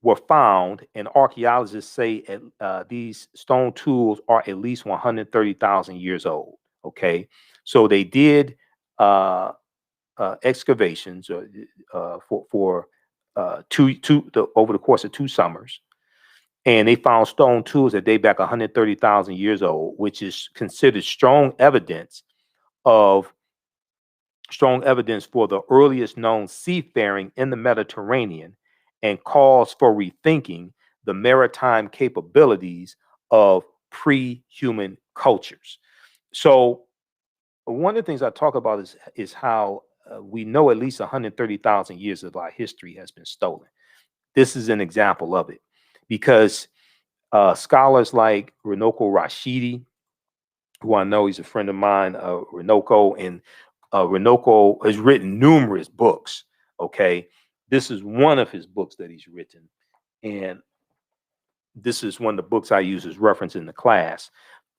were found, and archaeologists say these stone tools are at least 130,000 years old. Okay, so they did excavations for over the course of 2 summers, and they found stone tools that date back 130,000 years old, which is considered strong evidence for the earliest known seafaring in the Mediterranean, and calls for rethinking the maritime capabilities of pre-human cultures. So one of the things I talk about is how we know at least 130,000 years of our history has been stolen. This is an example of it, because scholars like Runoko Rashidi, who I know, he's a friend of mine, Runoko, and Runoko has written numerous books. Okay, this is one of his books that he's written, and this is one of the books I use as reference in the class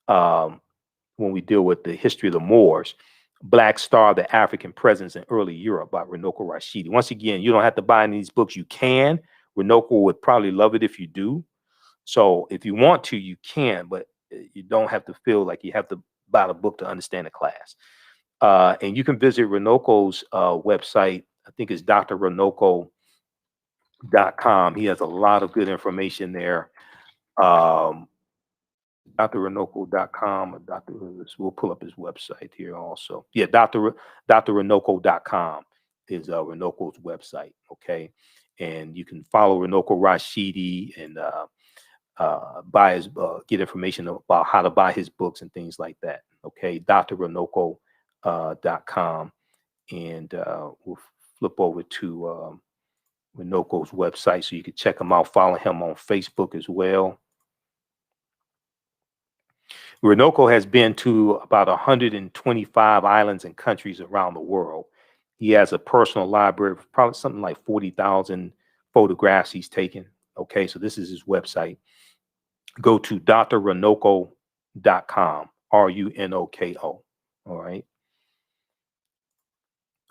when we deal with the history of the Moors. Black Star: The African Presence in Early Europe by Runoko Rashidi. Once again, you don't have to buy any of these books. You can. Runoko would probably love it if you do. So if you want to, you can, but you don't have to feel like you have to buy the book to understand the class. And you can visit Runoko's website. I think it's drrunoko.com. He has a lot of good information there. drrunoko.com, or we'll pull up his website here also. Yeah, drrunoko.com is Runoko's website. Okay, and you can follow Runoko Rashidi and buy his get information about how to buy his books and things like that. Okay, drrunoko.com, and we'll flip over to Runoko's website so you can check him out. Follow him on Facebook as well. Runoko has been to about 125 islands and countries around the world, He has a personal library of probably something like 40,000 photographs he's taken. Okay, so this is his website. Go to drranoko.com, RUNOKO. All right.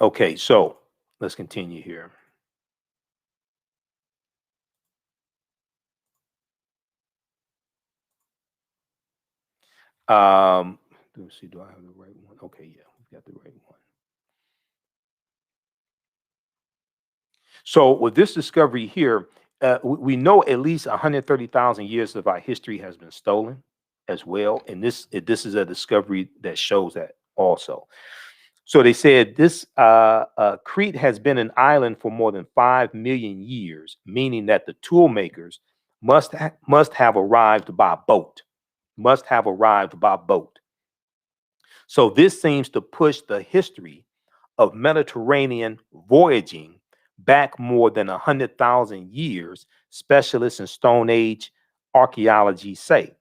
Okay, so let's continue here. Let's see, do I have the right one? Okay, yeah, we've got the right one. So with this discovery here, we know at least 130,000 years of our history has been stolen as well. And this is a discovery that shows that also. So they said this Crete has been an island for more than 5 million years, meaning that the tool makers must have arrived by boat. Must have arrived by boat. So this seems to push the history of Mediterranean voyaging back more than 100,000 years, specialists in Stone Age archaeology say.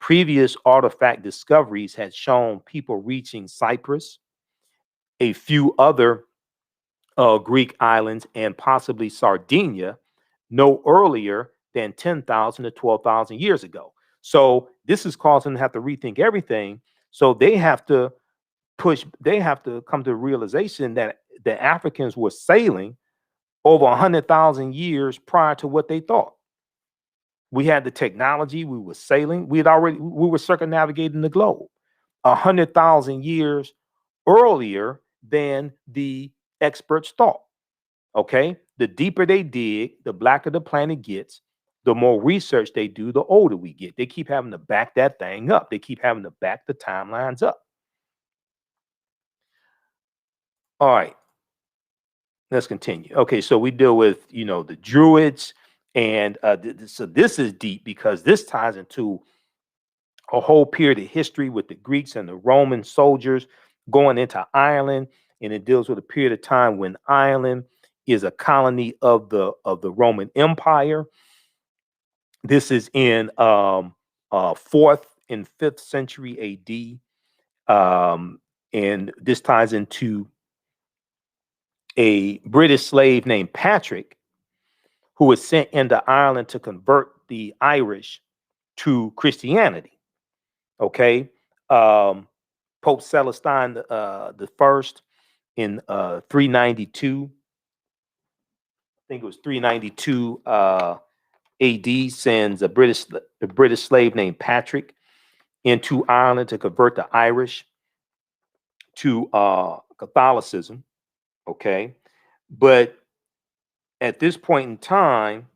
Previous artifact discoveries had shown people reaching Cyprus, a few other Greek islands, and possibly Sardinia no earlier than 10,000 to 12,000 years ago. So this is causing them to have to rethink everything. So they have to come to the realization that the Africans were sailing over 100,000 years prior to what they thought. We had the technology, we were sailing, we were circumnavigating the globe 100,000 years earlier than the experts thought. Okay, the deeper they dig, the blacker the planet gets, the more research they do, the older we get. They keep having to back that thing up. They keep having to back the timelines up. All right, let's continue. Okay, so we deal with, the Druids, and so this is deep because this ties into a whole period of history with the Greeks and the Roman soldiers going into Ireland, and it deals with a period of time when Ireland is a colony of the Roman Empire. This is in 4th and 5th century AD, and this ties into a British slave named Patrick, who was sent into Ireland to convert the Irish to Christianity. Okay, Pope Celestine the First in 392. I think it was 392 AD, sends a British slave named Patrick into Ireland to convert the Irish to Catholicism. Okay, but at this point in time,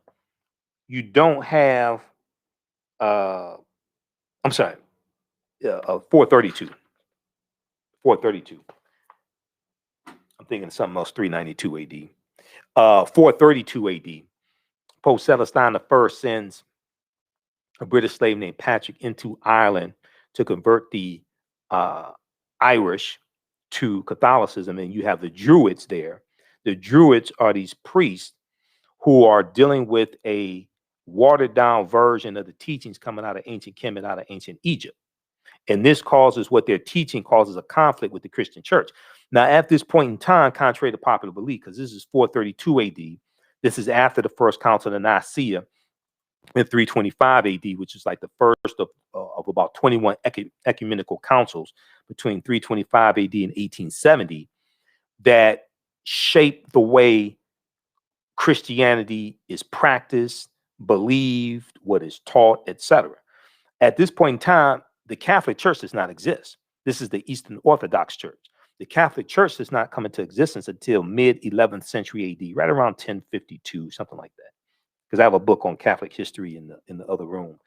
you don't have. I'm sorry, 432. 432. I'm thinking of something else. 392 AD. 432 AD. Pope Celestine I sends a British slave named Patrick into Ireland to convert the Irish to Catholicism, and you have the Druids there. The Druids are these priests who are dealing with a watered down version of the teachings coming out of ancient Kemet, out of ancient Egypt. And this causes, what they're teaching causes a conflict with the Christian church. Now, at this point in time, contrary to popular belief, because this is 432 AD, this is after the first council of Nicaea in 325 AD, which is like the first of about 21 ecumenical councils between 325 AD and 1870 that shaped the way Christianity is practiced, believed, what is taught, etc. At this point in time, the Catholic Church does not exist. This is the Eastern Orthodox Church. The Catholic Church does not come into existence until mid 11th century AD, right around 1052, something like that. Because I have a book on Catholic history in the other room.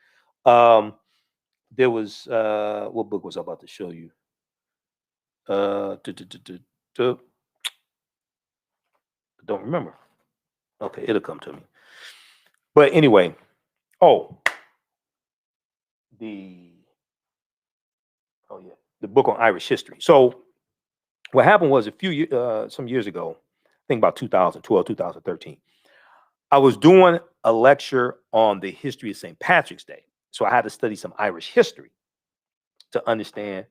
There was what book was I about to show you? I don't remember. Okay, it'll come to me. But anyway, the book on Irish history. So what happened was some years ago, I think about 2012, 2013, I was doing a lecture on the history of St. Patrick's Day. So I had to study some Irish history to understand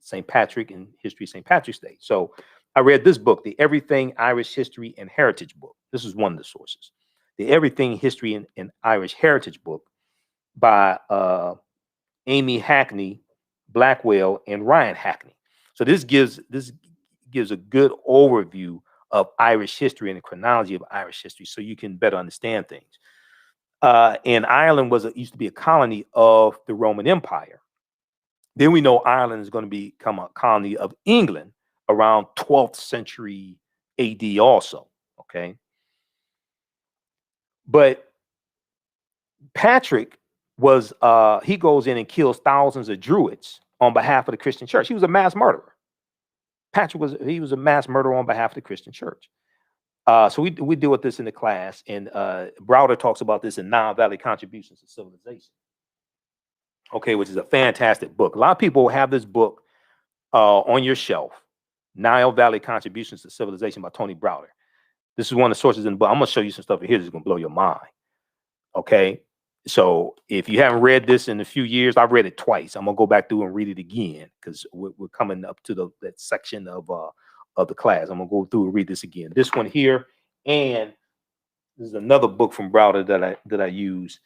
St. Patrick and history of St. Patrick's Day. So I read this book, The Everything Irish History and Heritage book. This is one of the sources. The Everything History and Irish Heritage book by Amy Hackney Blackwell and Ryan Hackney. So this gives a good overview of Irish history and the chronology of Irish history, so you can better understand things. And Ireland used to be a colony of the Roman Empire. Then we know Ireland is going to become a colony of England around 12th century AD also, okay? But Patrick he goes in and kills thousands of Druids on behalf of the Christian church. He was a mass murderer. Patrick was a mass murderer on behalf of the Christian church. So we deal with this in the class, and Browder talks about this in Nile Valley Contributions to Civilization, okay, which is a fantastic book. A lot of people have this book on your shelf, Nile Valley Contributions to Civilization by Tony Browder. This is one of the sources in the book. I'm going to show you some stuff here that's going to blow your mind, okay? So if you haven't read this in a few years, I've read it twice. I'm going to go back through and read it again because we're coming up to that section of the class. I'm going to go through and read this again. This one here, and this is another book from Browder that I use,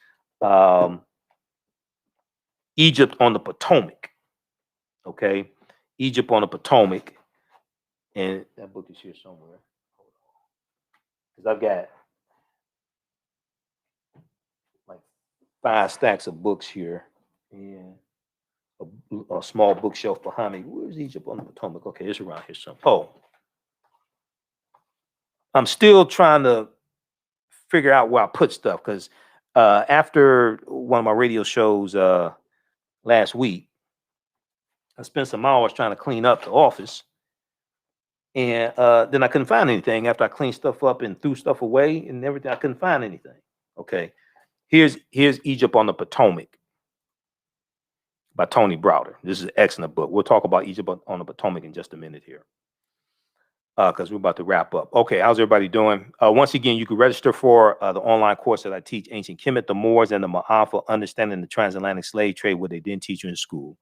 Egypt on the Potomac, okay? Egypt on the Potomac, and that book is here somewhere. Because I've got like 5 stacks of books here and a small bookshelf behind me. Where's Egypt on the Potomac? Okay, it's around here somewhere. Oh, I'm still trying to figure out where I put stuff because after one of my radio shows last week, I spent some hours trying to clean up the office. And then I couldn't find anything after I cleaned stuff up and threw stuff away and everything. I couldn't find anything. Okay. Here's Egypt on the Potomac by Tony Browder. This is an excellent book. We'll talk about Egypt on the Potomac in just a minute here because we're about to wrap up. Okay, how's everybody doing? Once again, you can register for the online course that I teach, Ancient Kemet, the Moors, and the Maafa, Understanding the Transatlantic Slave Trade, what they didn't teach you in school.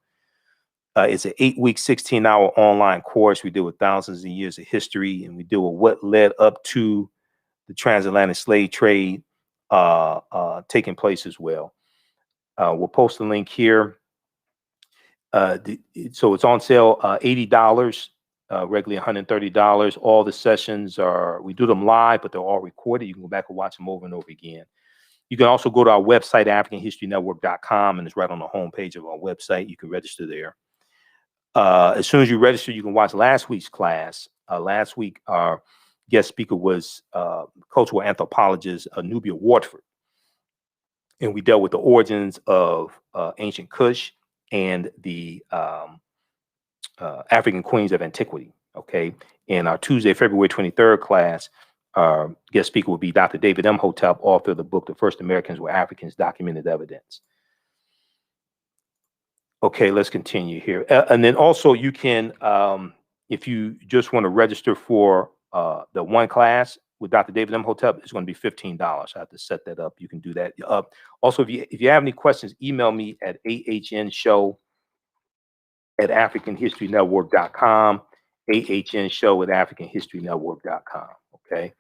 It's an 8-week, 16-hour online course. We deal with thousands of years of history, and we deal with what led up to the transatlantic slave trade taking place as well. We'll post the link here. So it's on sale, $80, regularly $130. All the sessions we do them live, but they're all recorded. You can go back and watch them over and over again. You can also go to our website, AfricanHistoryNetwork.com, and it's right on the homepage of our website. You can register there. As soon as you register, you can watch last week's class. Last week, our guest speaker was cultural anthropologist Nubia Wardford. And we dealt with the origins of ancient Kush and the African queens of antiquity. Okay. In our Tuesday, February 23rd class, our guest speaker will be Dr. David M. Hotep, author of the book, The First Americans Were Africans, Documented Evidence. Okay, let's continue here. And then also you can, if you just want to register for the one class with Dr. David M. Hotep, it's going to be $15. I have to set that up. You can do that. Also, if you have any questions, email me at ahnshow@AfricanHistoryNetwork.com, ahnshow@AfricanHistoryNetwork.com. Okay.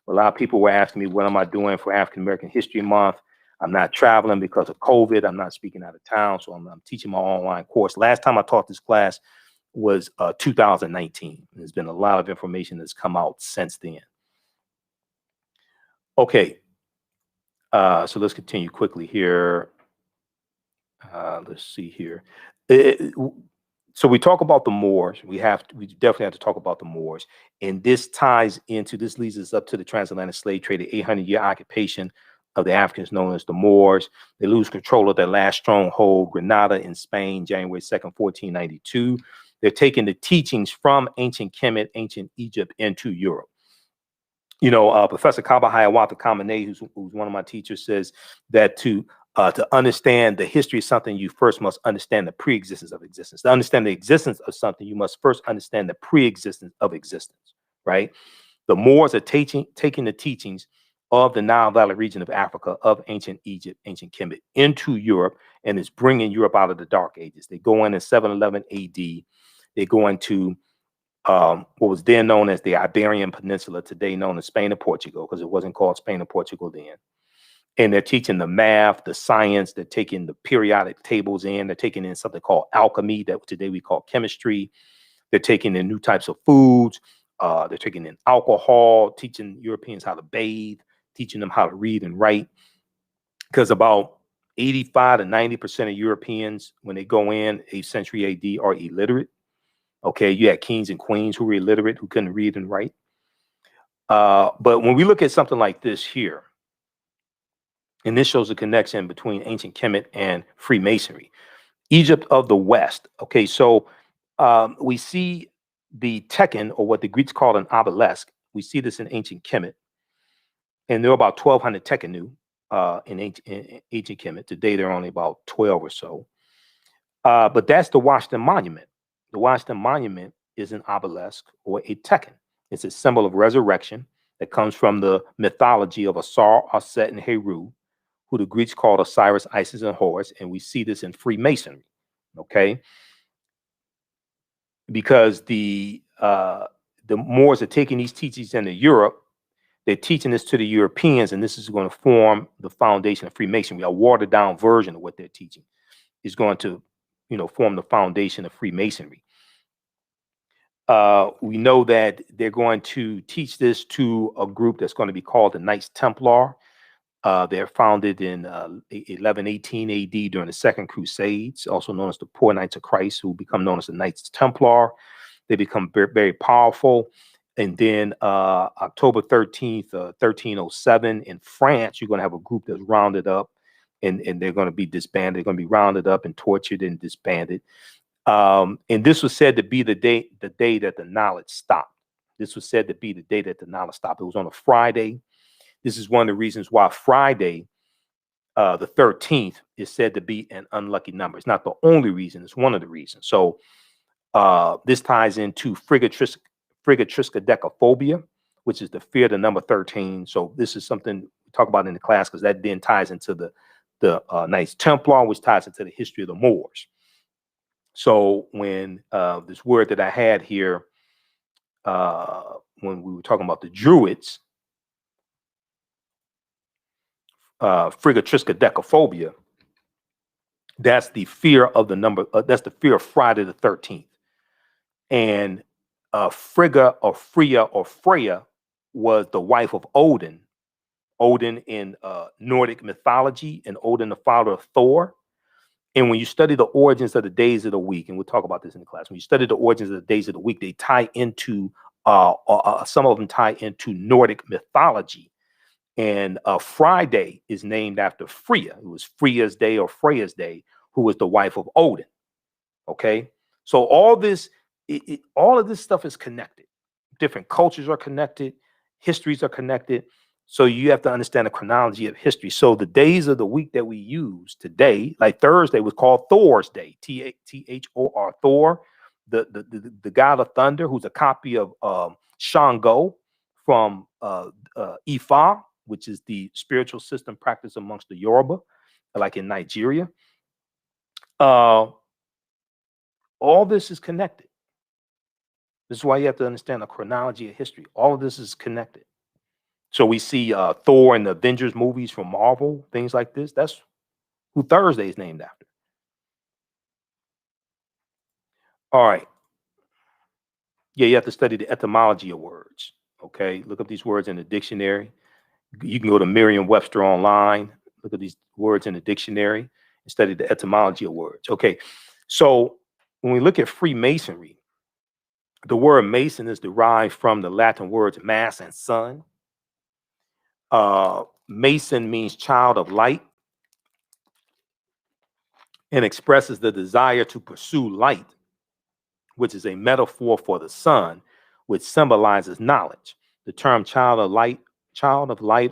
A lot of people were asking me, what am I doing for African American History Month? I'm not traveling because of COVID. I'm not speaking out of town, so I'm teaching my online course. Last time I taught this class was 2019. There's been a lot of information that's come out since then. Okay, so let's continue quickly here. Let's see here. So we talk about the Moors. We definitely have to talk about the Moors, and this leads us up to the transatlantic slave trade, the 800-year occupation of the Africans known as the Moors. They lose control of their last stronghold, Granada in Spain, January 2nd, 1492. They're taking the teachings from ancient Kemet, ancient Egypt into Europe. You know, Professor Kaba Hiawatha Kamene, who's one of my teachers, says that to understand the history of something, you first must understand the pre-existence of existence. To understand the existence of something, you must first understand the pre-existence of existence, right? The Moors are taking the teachings of the Nile Valley region of Africa, of ancient Egypt, ancient Kemet, into Europe, and it's bringing Europe out of the Dark Ages. They go in 711 AD. They go into what was then known as the Iberian Peninsula, today known as Spain and Portugal, because it wasn't called Spain and Portugal then. And they're teaching the math, the science, they're taking the periodic tables in, they're taking in something called alchemy that today we call chemistry. They're taking in new types of foods. They're taking in alcohol, teaching Europeans how to bathe, teaching them how to read and write. Because about 85 to 90% of Europeans, when they go in 8th century AD, are illiterate. Okay, you had kings and queens who were illiterate, who couldn't read and write. But when we look at something like this here, and this shows a connection between ancient Kemet and Freemasonry, Egypt of the West. Okay, so we see the tekken, or what the Greeks called an obelisk. We see this in ancient Kemet, and there are about 1,200 tekkenu in ancient Kemet. Today, there are only about 12 or so. But that's the Washington Monument. The Washington Monument is an obelisk or a tekken. It's a symbol of resurrection that comes from the mythology of Asar, Aset, and Heru, who the Greeks called Osiris, Isis, and Horus, and we see this in Freemasonry, okay? Because the Moors are taking these teachings into Europe, they're teaching this to the Europeans, and this is going to form the foundation of Freemasonry. A watered down version of what they're teaching is going to, form the foundation of Freemasonry. We know that they're going to teach this to a group that's going to be called the Knights Templar. They're founded in 1118 AD during the Second Crusades, also known as the Poor Knights of Christ, who become known as the Knights Templar. They become very, very powerful. And then October 13th, 1307, in France, you're going to have a group that's rounded up, and they're going to be disbanded. They're going to be rounded up and tortured and disbanded. And this was said to be the day that the knowledge stopped. This was said to be the day that the knowledge stopped. It was on a Friday. This is one of the reasons why Friday, the 13th, is said to be an unlucky number. It's not the only reason. It's one of the reasons. So this ties into frigatriskaidekaphobia, which is the fear of the number 13. So this is something we talk about in the class, because that then ties into the Knights Templar, which ties into the history of the Moors. So when this word that I had here, when we were talking about the Druids, frigatriskaidekaphobia, that's the fear of the number, that's the fear of Friday the 13th. And Frigga or Freya or Freya was the wife of Odin. Odin in Nordic mythology, and Odin the father of Thor. And when you study the origins of the days of the week, and we'll talk about this in the class, when you study the origins of the days of the week, they tie into, some of them tie into Nordic mythology. And Friday is named after Freya. It was Freya's day or Freya's day, who was the wife of Odin. Okay, so all this, all of this stuff is connected. Different cultures are connected, histories are connected. So you have to understand the chronology of history. So the days of the week that we use today, like Thursday was called Thor's Day, Thor, Thor, the god of thunder, who's a copy of Shango from Ifa, which is the spiritual system practiced amongst the Yoruba, like in Nigeria. All this is connected. This is why you have to understand the chronology of history. All of this is connected. So we see Thor and the Avengers movies from Marvel, things like this. That's who Thursday is named after. All right. Yeah, you have to study the etymology of words. Okay, look up these words in the dictionary. You can go to Merriam-Webster online, look at these words in the dictionary, and study the etymology of words. Okay, so when we look at Freemasonry, the word Mason is derived from the Latin words mass and sun. Mason means child of light and expresses the desire to pursue light, which is a metaphor for the sun, which symbolizes knowledge. The term child of light,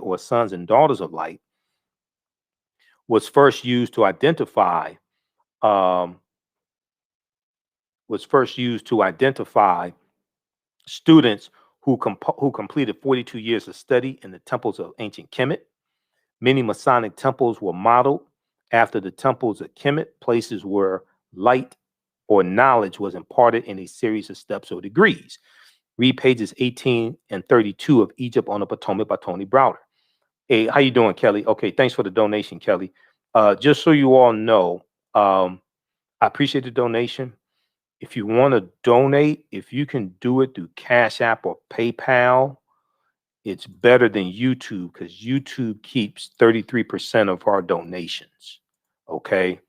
or sons and daughters of light was first used to identify students who completed 42 years of study in the temples of ancient Kemet. Many Masonic temples were modeled after the temples of Kemet, places where light or knowledge was imparted in a series of steps or degrees. Read pages 18 and 32 of Egypt on the Potomac by Tony Browder. Hey, how you doing, Kelly? Okay, thanks for the donation, Kelly. Just so you all know, I appreciate the donation. If you want to donate, if you can do it through Cash App or PayPal, it's better than YouTube because YouTube keeps 33% of our donations. Okay.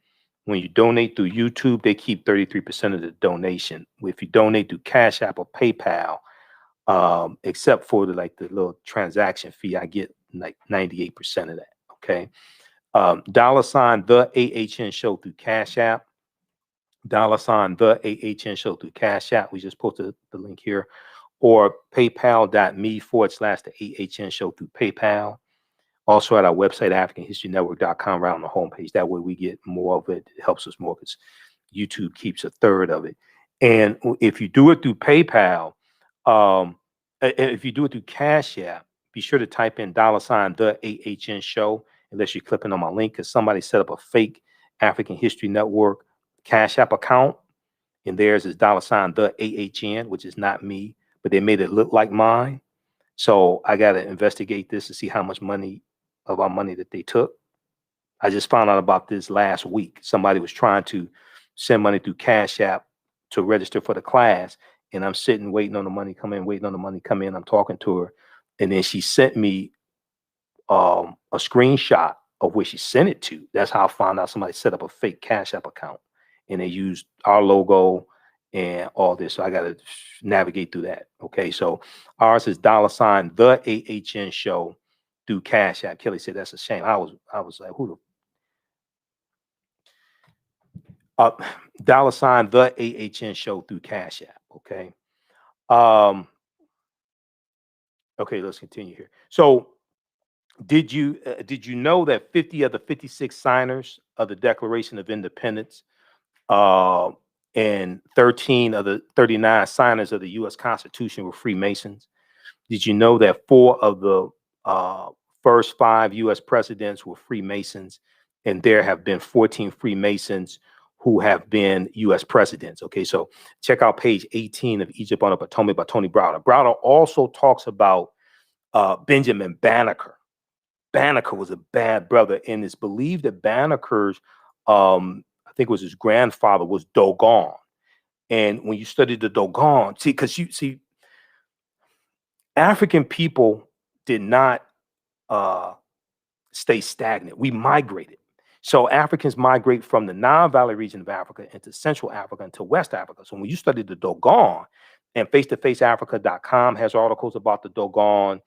When you donate through YouTube, they keep 33% of the donation. If you donate through Cash App or PayPal, except for the little transaction fee, I get like 98% of that. Okay. $ the AHN show through Cash App. $ the AHN show through Cash App. We just posted the link here. Or paypal.me/the AHN show through PayPal. Also at our website, AfricanHistoryNetwork.com, right on the homepage. That way we get more of it. It helps us more because YouTube keeps a third of it. And if you do it through PayPal, if you do it through Cash App, be sure to type in $ the AHN show, unless you're clipping on my link, because somebody set up a fake African History Network Cash App account, and theirs is $ the AHN, which is not me, but they made it look like mine. So I got to investigate this to see how much of our money that they took. I just found out about this last week. Somebody was trying to send money through Cash App to register for the class, and I'm sitting waiting on the money come in, waiting on the money come in. I'm talking to her, and then she sent me a screenshot of where she sent it to. That's how I found out somebody set up a fake Cash App account, and they used our logo and all this. So I got to navigate through that. Okay. So ours is $ the AHN show through Cash App. Kelly said, that's a shame. I was like, who the $ the AHN show through Cash App. Okay. Okay. Let's continue here. So did you know that 50 of the 56 signers of the Declaration of Independence, and 13 of the 39 signers of the U.S. Constitution were Freemasons? Did you know that 4 of the first 5 U.S. presidents were Freemasons, and there have been 14 Freemasons who have been U.S. presidents? Okay, so check out page 18 of Egypt on the Potomac by Tony Browder. Browder also talks about Benjamin Banneker. Banneker was a bad brother, and it's believed that Banneker's I think it was his grandfather was Dogon. And when you study the Dogon, because you see, African people did not stay stagnant. We migrated. So Africans migrate from the Nile Valley region of Africa into Central Africa into West Africa. So when you study the Dogon, and face-to-faceafrica.com has articles about the Dogon.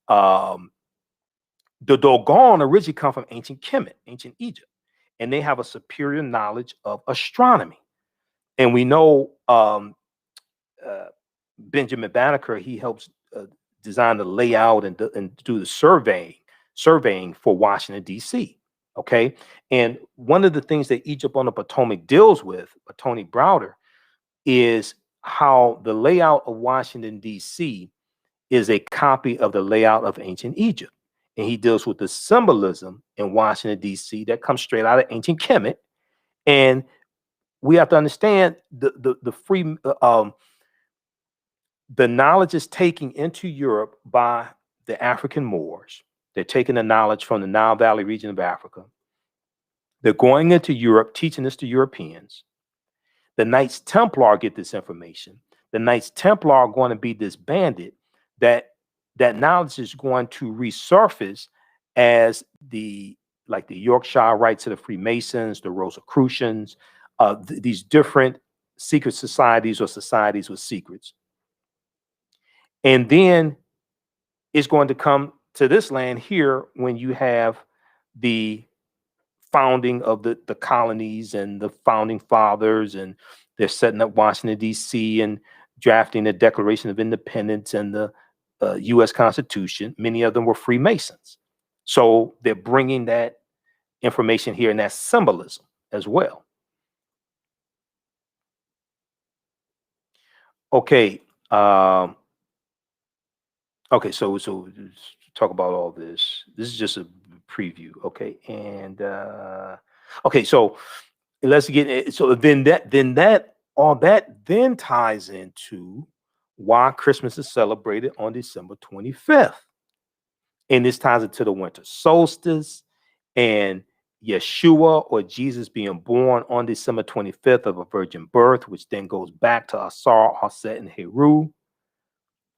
The Dogon originally come from ancient Kemet, ancient Egypt, and they have a superior knowledge of astronomy. And we know Benjamin Banneker, he helps design the layout and do the surveying for Washington, D.C. Okay. And one of the things that Egypt on the Potomac deals with, Tony Browder, is how the layout of Washington, D.C. is a copy of the layout of ancient Egypt. And he deals with the symbolism in Washington, D.C. that comes straight out of ancient Kemet. And we have to understand the knowledge is taken into Europe by the African Moors. They're taking the knowledge from the Nile Valley region of Africa. They're going into Europe, teaching this to Europeans. The Knights Templar get this information. The Knights Templar are going to be disbanded. That knowledge is going to resurface as the Yorkshire Rites of the Freemasons, the Rosicrucians, these different secret societies or societies with secrets. And then it's going to come to this land here when you have the founding of the colonies and the founding fathers, and they're setting up Washington, D.C. and drafting the Declaration of Independence and the U.S. Constitution. Many of them were Freemasons. So they're bringing that information here and that symbolism as well. Okay. Okay, so talk about all this. This is just a preview. Okay. And okay, so let's get it. So then that all that then ties into why Christmas is celebrated on December 25th. And this ties into the winter solstice and Yeshua, or Jesus, being born on December 25th of a virgin birth, which then goes back to Asar, Aset, and Heru.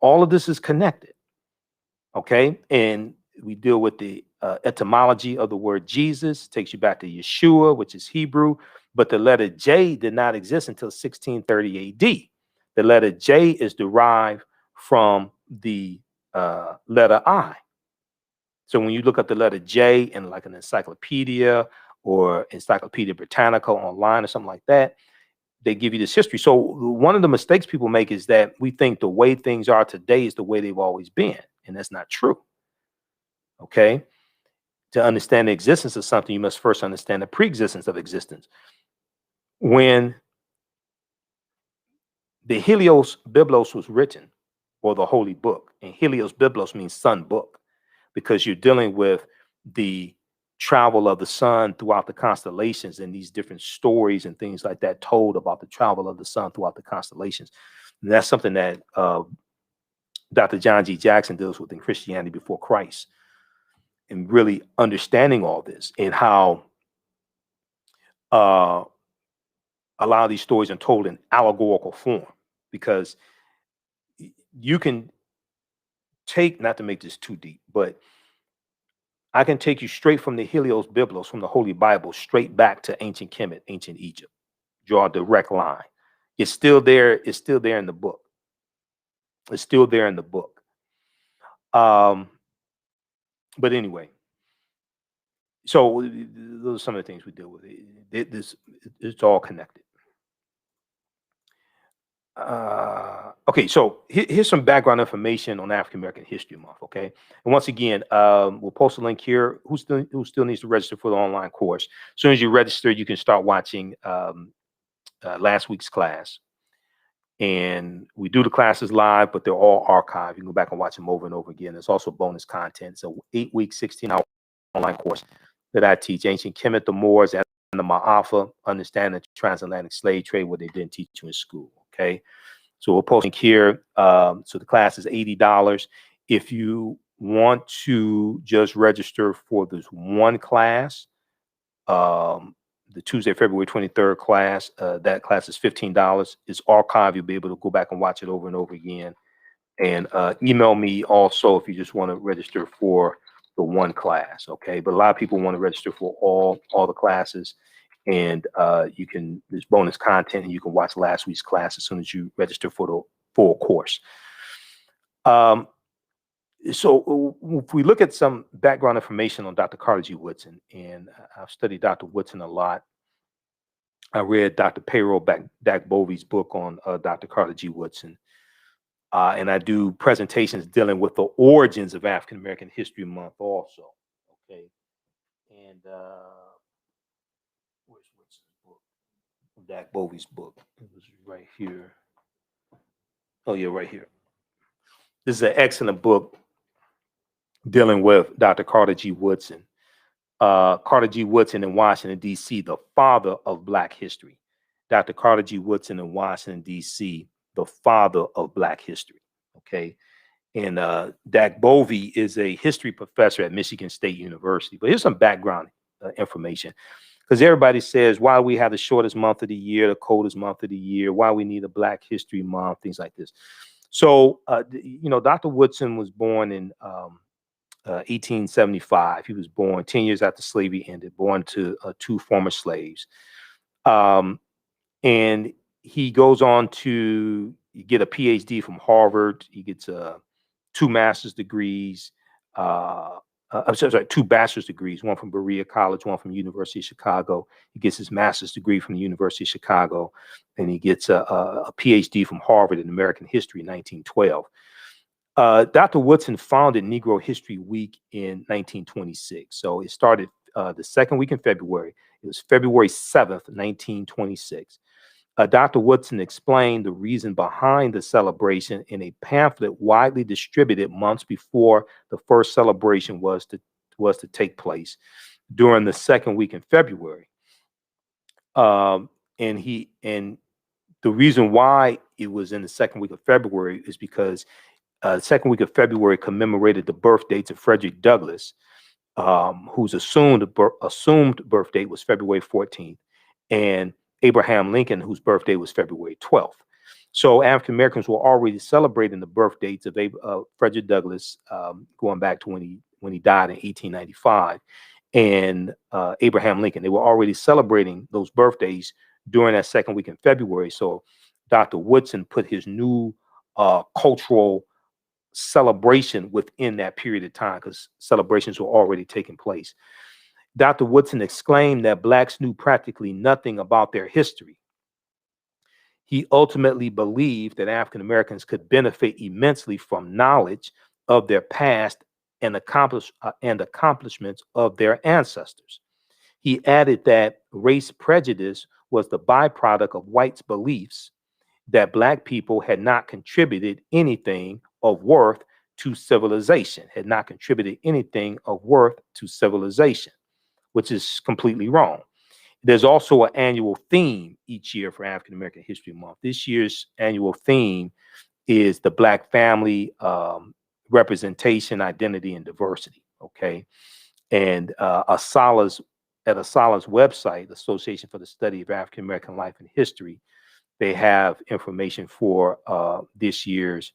All of this is connected. Okay. And we deal with the etymology of the word Jesus, takes you back to Yeshua, which is Hebrew, but the letter J did not exist until 1630 AD. The letter J is derived from the letter I. So when you look up the letter J in like an encyclopedia or Encyclopedia Britannica online or something like that, they give you this history. So one of the mistakes people make is that we think the way things are today is the way they've always been, and that's not true. Okay. To understand the existence of something, you must first understand the pre-existence of existence. When the Helios Biblos was written, or the Holy Book, and Helios Biblos means sun book, because you're dealing with the travel of the sun throughout the constellations and these different stories and things like that told about the travel of the sun throughout the constellations. And that's something that Dr. John G. Jackson deals with in Christianity Before Christ, and really understanding all this and how a lot of these stories are told in allegorical form, because you can take, not to make this too deep, but I can take you straight from the Helios Biblos, from the Holy Bible, straight back to ancient Kemet, ancient Egypt. Draw a direct line. It's still there. It's still there in the book. It's still there in the book. But anyway, so those are some of the things we deal with. It's all connected. Okay, so here's some background information on African American History Month. Okay, and once again, we'll post a link here. Who still needs to register for the online course? As soon as you register, you can start watching last week's class. And we do the classes live, but they're all archived. You can go back and watch them over and over again. There's also bonus content. So 8-week, 16-hour online course that I teach: Ancient Kemet, the Moors, and the Maafa, understanding the transatlantic slave trade, what they didn't teach you in school. Okay, so we're posting here. So the class is $80. If you want to just register for this one class, the Tuesday, February 23rd class, that class is $15. It's archived. You'll be able to go back and watch it over and over again. And email me also if you just want to register for the one class. Okay, but a lot of people want to register for all the classes. And you can, there's bonus content, and you can watch last week's class as soon as you register for the full course. So if we look at some background information on Dr. Carter G. Woodson, and I've studied Dr. Woodson a lot. I read Dr. Payroll Dak Bovey's book on Dr. Carter G. Woodson. And I do presentations dealing with the origins of African American History Month also. Okay. And where's Woodson's book? Dak Bovey's book. It was right here. Oh, yeah, right here. This is an excellent book dealing with Dr. Carter G. Woodson. Carter G. Woodson in Washington, D.C., the father of Black history. Dr. Carter G. Woodson in Washington, D.C., the father of Black history. Okay. And Dak Bovey is a history professor at Michigan State University. But here's some background information, because everybody says why we have the shortest month of the year, the coldest month of the year, why we need a Black History Month, things like this. So, Dr. Woodson was born in 1875. He was born 10 years after slavery ended, born to two former slaves. And he goes on to get a PhD from Harvard. He gets two master's degrees. Two bachelor's degrees, one from Berea College, one from University of Chicago. He gets his master's degree from the University of Chicago, and he gets a PhD from Harvard in American history in 1912. Dr. Woodson founded Negro History Week in 1926. So it started the second week in February. It was February 7th, 1926. Dr. Woodson explained the reason behind the celebration in a pamphlet widely distributed months before the first celebration was to take place during the second week in February. And the The reason why it was in the second week of February is because the second week of February commemorated the birth dates of Frederick Douglass, whose assumed birth date was February 14th, and Abraham Lincoln, whose birthday was February 12th. So African Americans were already celebrating the birth dates of Frederick Douglass, going back to when he died in 1895, and Abraham Lincoln. They were already celebrating those birthdays during that second week in February. So Dr. Woodson put his new cultural celebration within that period of time, because celebrations were already taking place. Dr. Woodson exclaimed that blacks knew practically nothing about their history. He ultimately believed that African Americans could benefit immensely from knowledge of their past and accomplishments of their ancestors. He added that race prejudice was the byproduct of whites' beliefs that black people had not contributed anything of worth to civilization, which is completely wrong. There's also an annual theme each year for African American History Month. This year's annual theme is the Black family, representation, identity, and diversity. Okay. And Asala's website, Association for the Study of African American Life and History, they have information for this year's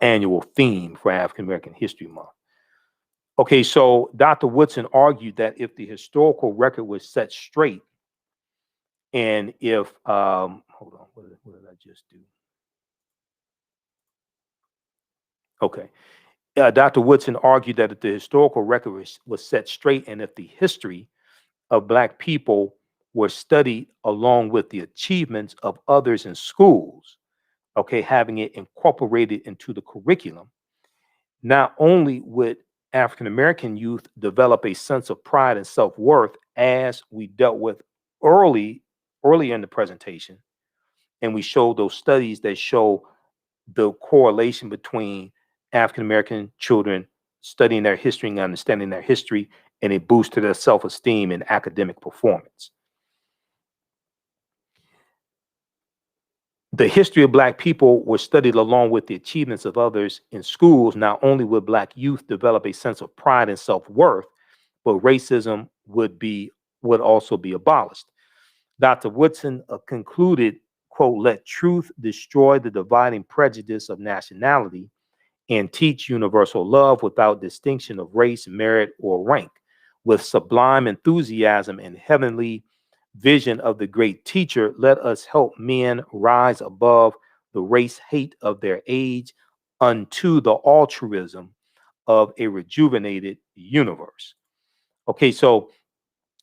annual theme for African American History Month. Okay, so Dr. Woodson argued that if the historical record was set straight, and if hold on, what did I just do? Okay, Dr. Woodson argued that if the historical record was set straight, and if the history of black people were studied along with the achievements of others in schools, okay, having it incorporated into the curriculum, not only would African American youth develop a sense of pride and self-worth, as we dealt with earlier in the presentation, and we showed those studies that show the correlation between African American children studying their history and understanding their history, and a boost to their self-esteem and academic performance. The history of black people was studied along with the achievements of others in schools. Not only would black youth develop a sense of pride and self-worth, but racism would also be abolished. Dr. Woodson concluded, quote, "Let truth destroy the dividing prejudice of nationality and teach universal love without distinction of race, merit, or rank. With sublime enthusiasm and heavenly vision of the great teacher, let us help men rise above the race hate of their age unto the altruism of a rejuvenated universe." Okay, so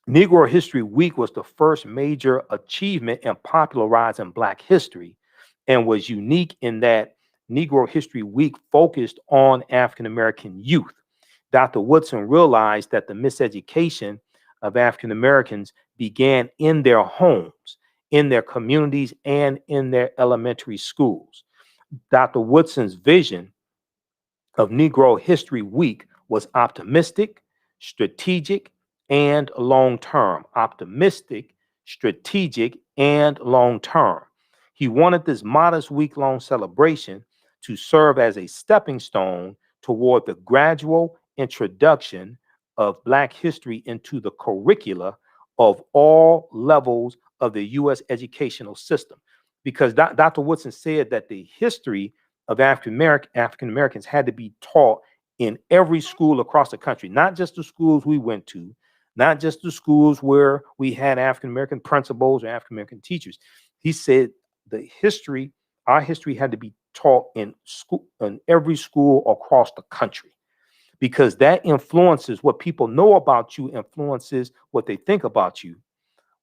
Negro History Week was the first major achievement in popularizing Black history, and was unique in that Negro History Week focused on African American youth. Dr. Woodson realized that the miseducation of African Americans began in their homes, in their communities, and in their elementary schools. Dr. Woodson's vision of Negro History Week was optimistic, strategic, and long-term. Optimistic, strategic, and long-term. He wanted this modest week-long celebration to serve as a stepping stone toward the gradual introduction of Black history into the curricula of all levels of the U.S. educational system. Because Dr. Woodson said that the history of African Americans had to be taught in every school across the country, not just the schools we went to, not just the schools where we had African American principals or African American teachers. He said our history had to be taught in every school across the country, because that influences what people know about you, influences what they think about you.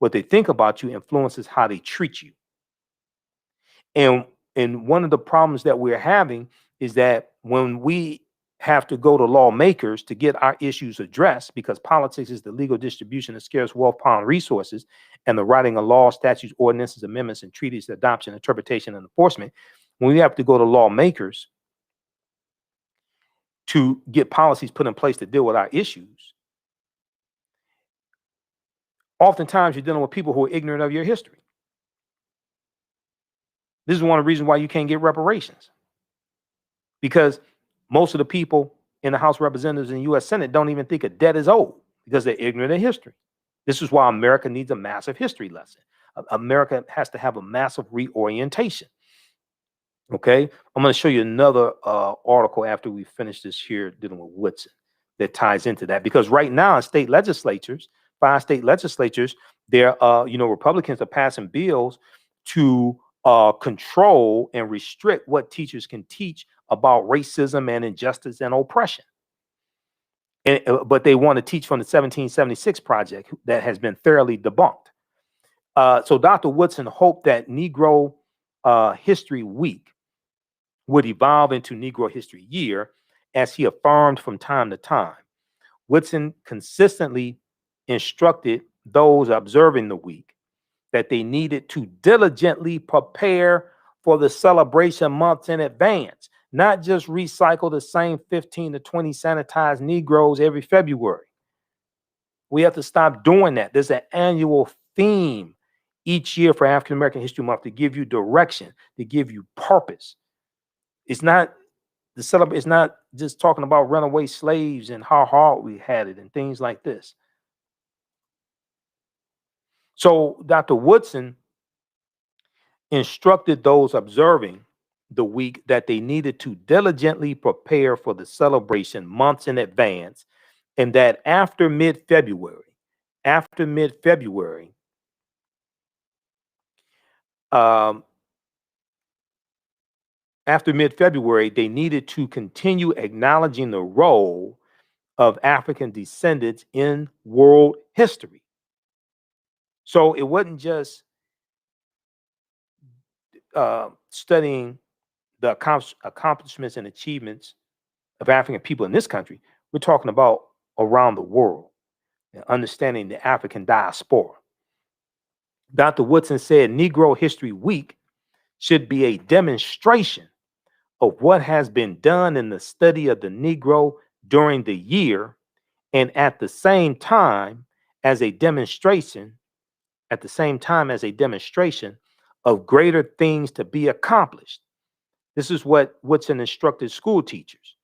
What they think about you influences how they treat you. And one of the problems that we're having is that when we have to go to lawmakers to get our issues addressed, because politics is the legal distribution of scarce wealth, power, and resources, and the writing of laws, statutes, ordinances, amendments, and treaties, adoption, interpretation, and enforcement. When we have to go to lawmakers to get policies put in place to deal with our issues, oftentimes you're dealing with people who are ignorant of your history. This is one of the reasons why you can't get reparations, because most of the people in the House of Representatives and the U.S. Senate don't even think a debt is owed because they're ignorant of history. This is why America needs a massive history lesson. America has to have a massive reorientation. Okay, I'm going to show you another article after we finish this here dealing with Woodson that ties into that, because right now in state legislatures, 5 state legislatures, there, Republicans are passing bills to control and restrict what teachers can teach about racism and injustice and oppression. But they want to teach from the 1776 project that has been thoroughly debunked. So Dr. Woodson hoped that Negro History Week would evolve into Negro History Year, as he affirmed from time to time. Woodson consistently instructed those observing the week that they needed to diligently prepare for the celebration months in advance, not just recycle the same 15 to 20 sanitized Negroes every February. We have to stop doing that. There's an annual theme each year for African American History Month to give you direction, to give you purpose. It's not it's not just talking about runaway slaves and how hard we had it and things like this. So Dr. Woodson instructed those observing the week that they needed to diligently prepare for the celebration months in advance, and that after mid-February, they needed to continue acknowledging the role of African descendants in world history. So it wasn't just studying the accomplishments and achievements of African people in this country. We're talking about around the world and understanding the African diaspora. Dr. Woodson said Negro History Week should be a demonstration of what has been done in the study of the Negro during the year, and at the same time as a demonstration of greater things to be accomplished. This is what Woodson instructed school teachers.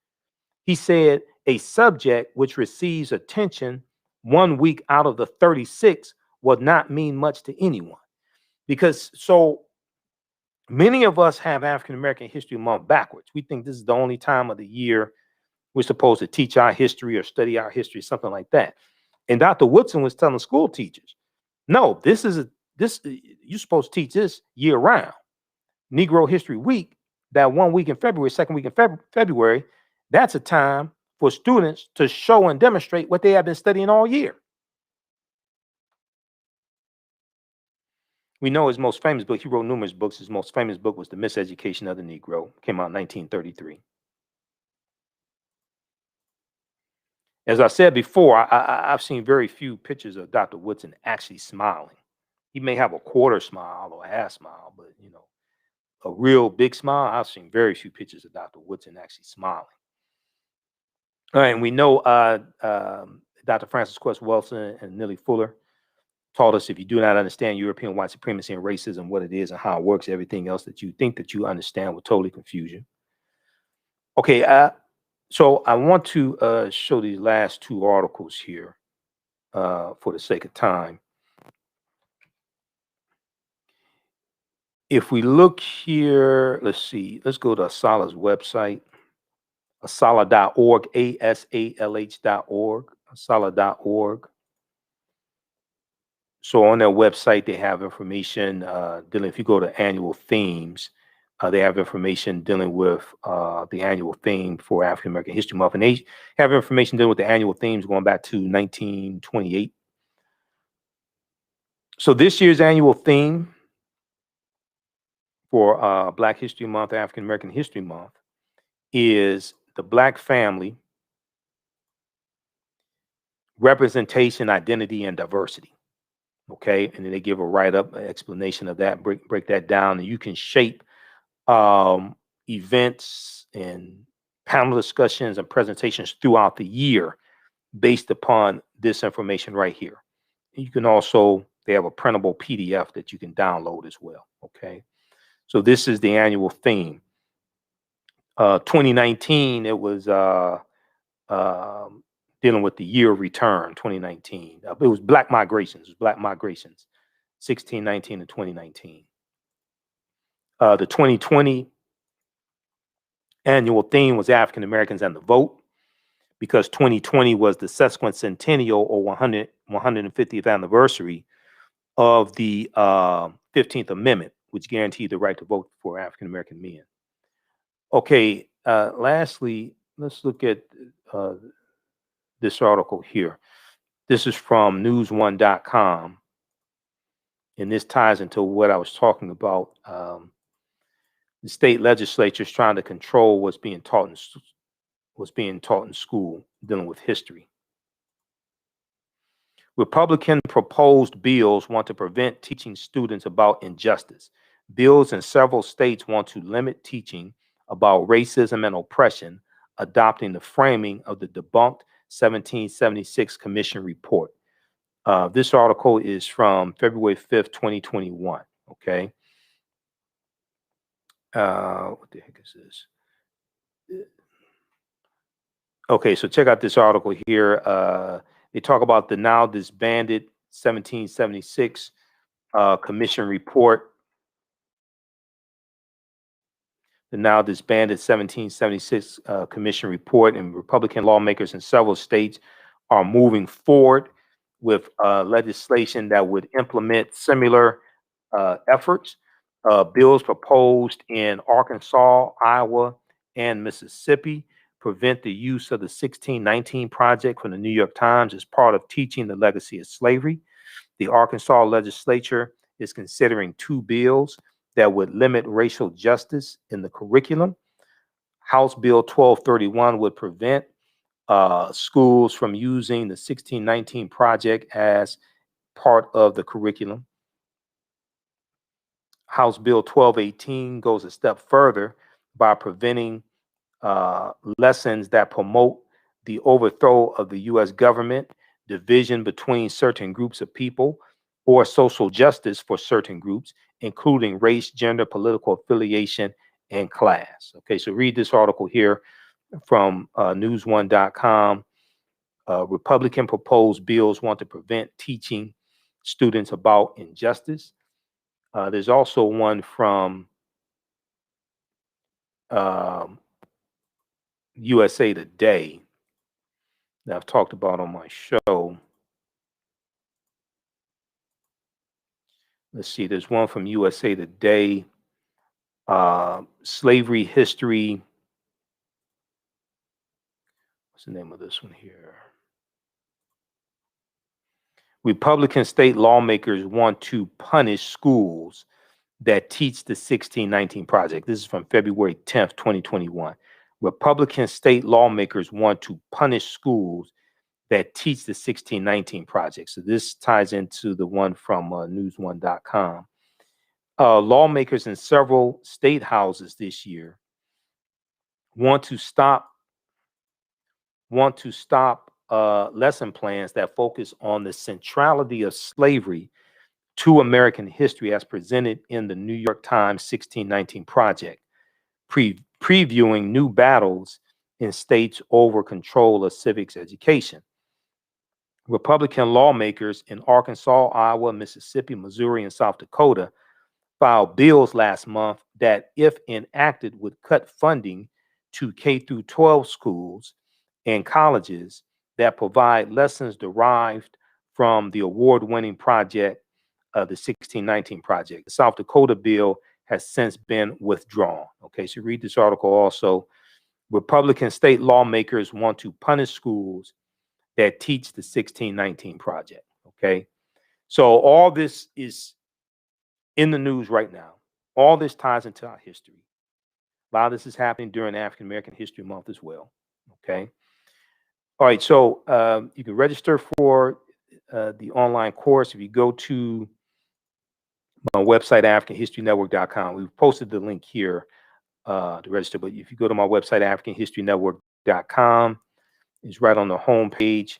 He said a subject which receives attention 1 week out of the 36 will not mean much to anyone, because so many of us have African American History Month backwards. We think this is the only time of the year we're supposed to teach our history or study our history, something like that. And Dr. Woodson was telling school teachers, no, you're supposed to teach this year round. Negro History Week, that 1 week in February, second week in February, that's a time for students to show and demonstrate what they have been studying all year. We know his most famous book, he wrote numerous books. His most famous book was The Miseducation of the Negro, came out in 1933. As I said before, I've seen very few pictures of Dr. Woodson actually smiling. He may have a quarter smile or a half smile, but a real big smile, I've seen very few pictures of Dr. Woodson actually smiling. All right, and we know Dr. Francis Quest Wilson and Nellie Fuller taught us, if you do not understand European white supremacy and racism, what it is and how it works, everything else that you think that you understand will totally confuse you. Okay, so I want to show these last 2 articles here for the sake of time. If we look here, let's see, let's go to Asala's website, asala.org, asalh.org, asala.org. So on their website, they have information dealing, if you go to annual themes, they have information dealing with the annual theme for African American History Month. And they have information dealing with the annual themes going back to 1928. So this year's annual theme for Black History Month, African American History Month, is the Black family, representation, identity, and diversity. Okay, and then they give a write-up explanation of that, break that down, and you can shape events and panel discussions and presentations throughout the year based upon this information right here. You can also, they have a printable PDF that you can download as well. Okay, So this is the annual theme. 2019, it was dealing with the year of return, 2019. It was Black migrations, 1619 to 2019. The 2020 annual theme was African Americans and the vote, because 2020 was the sesquicentennial or 150th anniversary of the 15th Amendment, which guaranteed the right to vote for African American men. Okay, lastly, let's look at this article here. This is from newsone.com, and this ties into what I was talking about. The state legislature is trying to control what's being taught in school, dealing with history. Republican proposed bills want to prevent teaching students about injustice. Bills in several states want to limit teaching about racism and oppression, adopting the framing of the debunked 1776 Commission report. This article is from February 5th, 2021. Okay. What the heck is this? Okay, so check out this article here. They talk about the now disbanded 1776 Commission report. The now disbanded 1776 Commission report, and Republican lawmakers in several states are moving forward with legislation that would implement similar efforts. Bills proposed in Arkansas, Iowa, and Mississippi prevent the use of the 1619 Project from the New York Times as part of teaching the legacy of slavery. The Arkansas legislature is considering two bills that would limit racial justice in the curriculum. House Bill 1231 would prevent schools from using the 1619 Project as part of the curriculum. House Bill 1218 goes a step further by preventing lessons that promote the overthrow of the U.S. government, division between certain groups of people, or social justice for certain groups, including race, gender, political affiliation, and class. Okay, so read this article here from newsone.com. Republican proposed bills want to prevent teaching students about injustice. There's also one from USA Today that I've talked about on my show. Let's see, there's one from USA Today, slavery history. What's the name of this one here? Republican state lawmakers want to punish schools that teach the 1619 Project. This is from February 10th, 2021. Republican state lawmakers want to punish schools that teach the 1619 Project. So this ties into the one from newsone.com. Lawmakers in several state houses this year want to stop lesson plans that focus on the centrality of slavery to American history as presented in the New York Times 1619 Project, previewing new battles in states over control of civics education. Republican lawmakers in Arkansas, Iowa, Mississippi, Missouri, and South Dakota filed bills last month that, if enacted, would cut funding to K-12 schools and colleges that provide lessons derived from the award-winning project, the 1619 Project. The South Dakota bill has since been withdrawn. Okay, so read this article also. Republican state lawmakers want to punish schools that teach the 1619 Project. Okay, so all this is in the news right now. All this ties into our history. A lot of this is happening during African American History Month as well. Okay. All right, so you can register for the online course if you go to my website, AfricanHistoryNetwork.com. We've posted the link here to register, but if you go to my website, AfricanHistoryNetwork.com, it's right on the home page.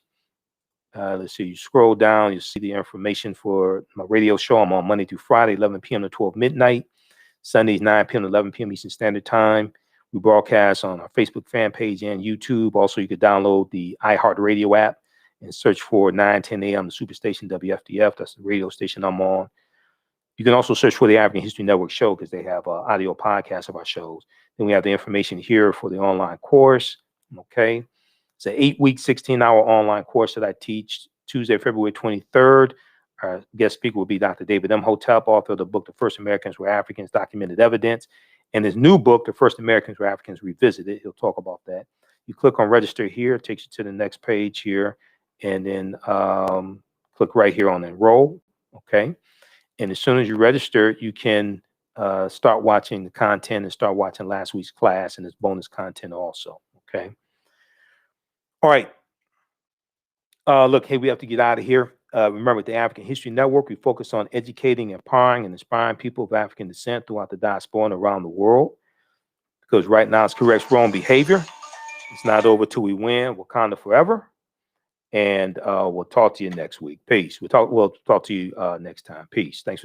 Let's see, you scroll down, you'll see the information for my radio show. I'm on Monday through Friday, 11 p.m. to 12 midnight. Sundays, 9 p.m. to 11 p.m. Eastern Standard Time. We broadcast on our Facebook fan page and YouTube. Also, you could download the iHeartRadio app and search for 9:10 a.m. the Superstation WFDF. That's the radio station I'm on. You can also search for the African History Network show because they have audio podcasts of our shows. Then we have the information here for the online course. Okay. It's an 8-week, 16-hour online course that I teach Tuesday, February 23rd. Our guest speaker will be Dr. David M. Hotep, author of the book, The First Americans Were Africans, Documented Evidence. And his new book, The First Americans Were Africans Revisited. He'll talk about that. You click on register here, it takes you to the next page here. And then click right here on enroll. Okay. And as soon as you register, you can start watching the content and start watching last week's class and its bonus content also. Okay. All right. Look, hey, we have to get out of here. Remember, the African History Network, we focus on educating, empowering, and inspiring people of African descent throughout the diaspora and around the world. Because right now it's correct wrong behavior. It's not over till we win. Wakanda forever. And we'll talk to you next week. Peace. We'll talk to you next time. Peace. Thanks for tuning in.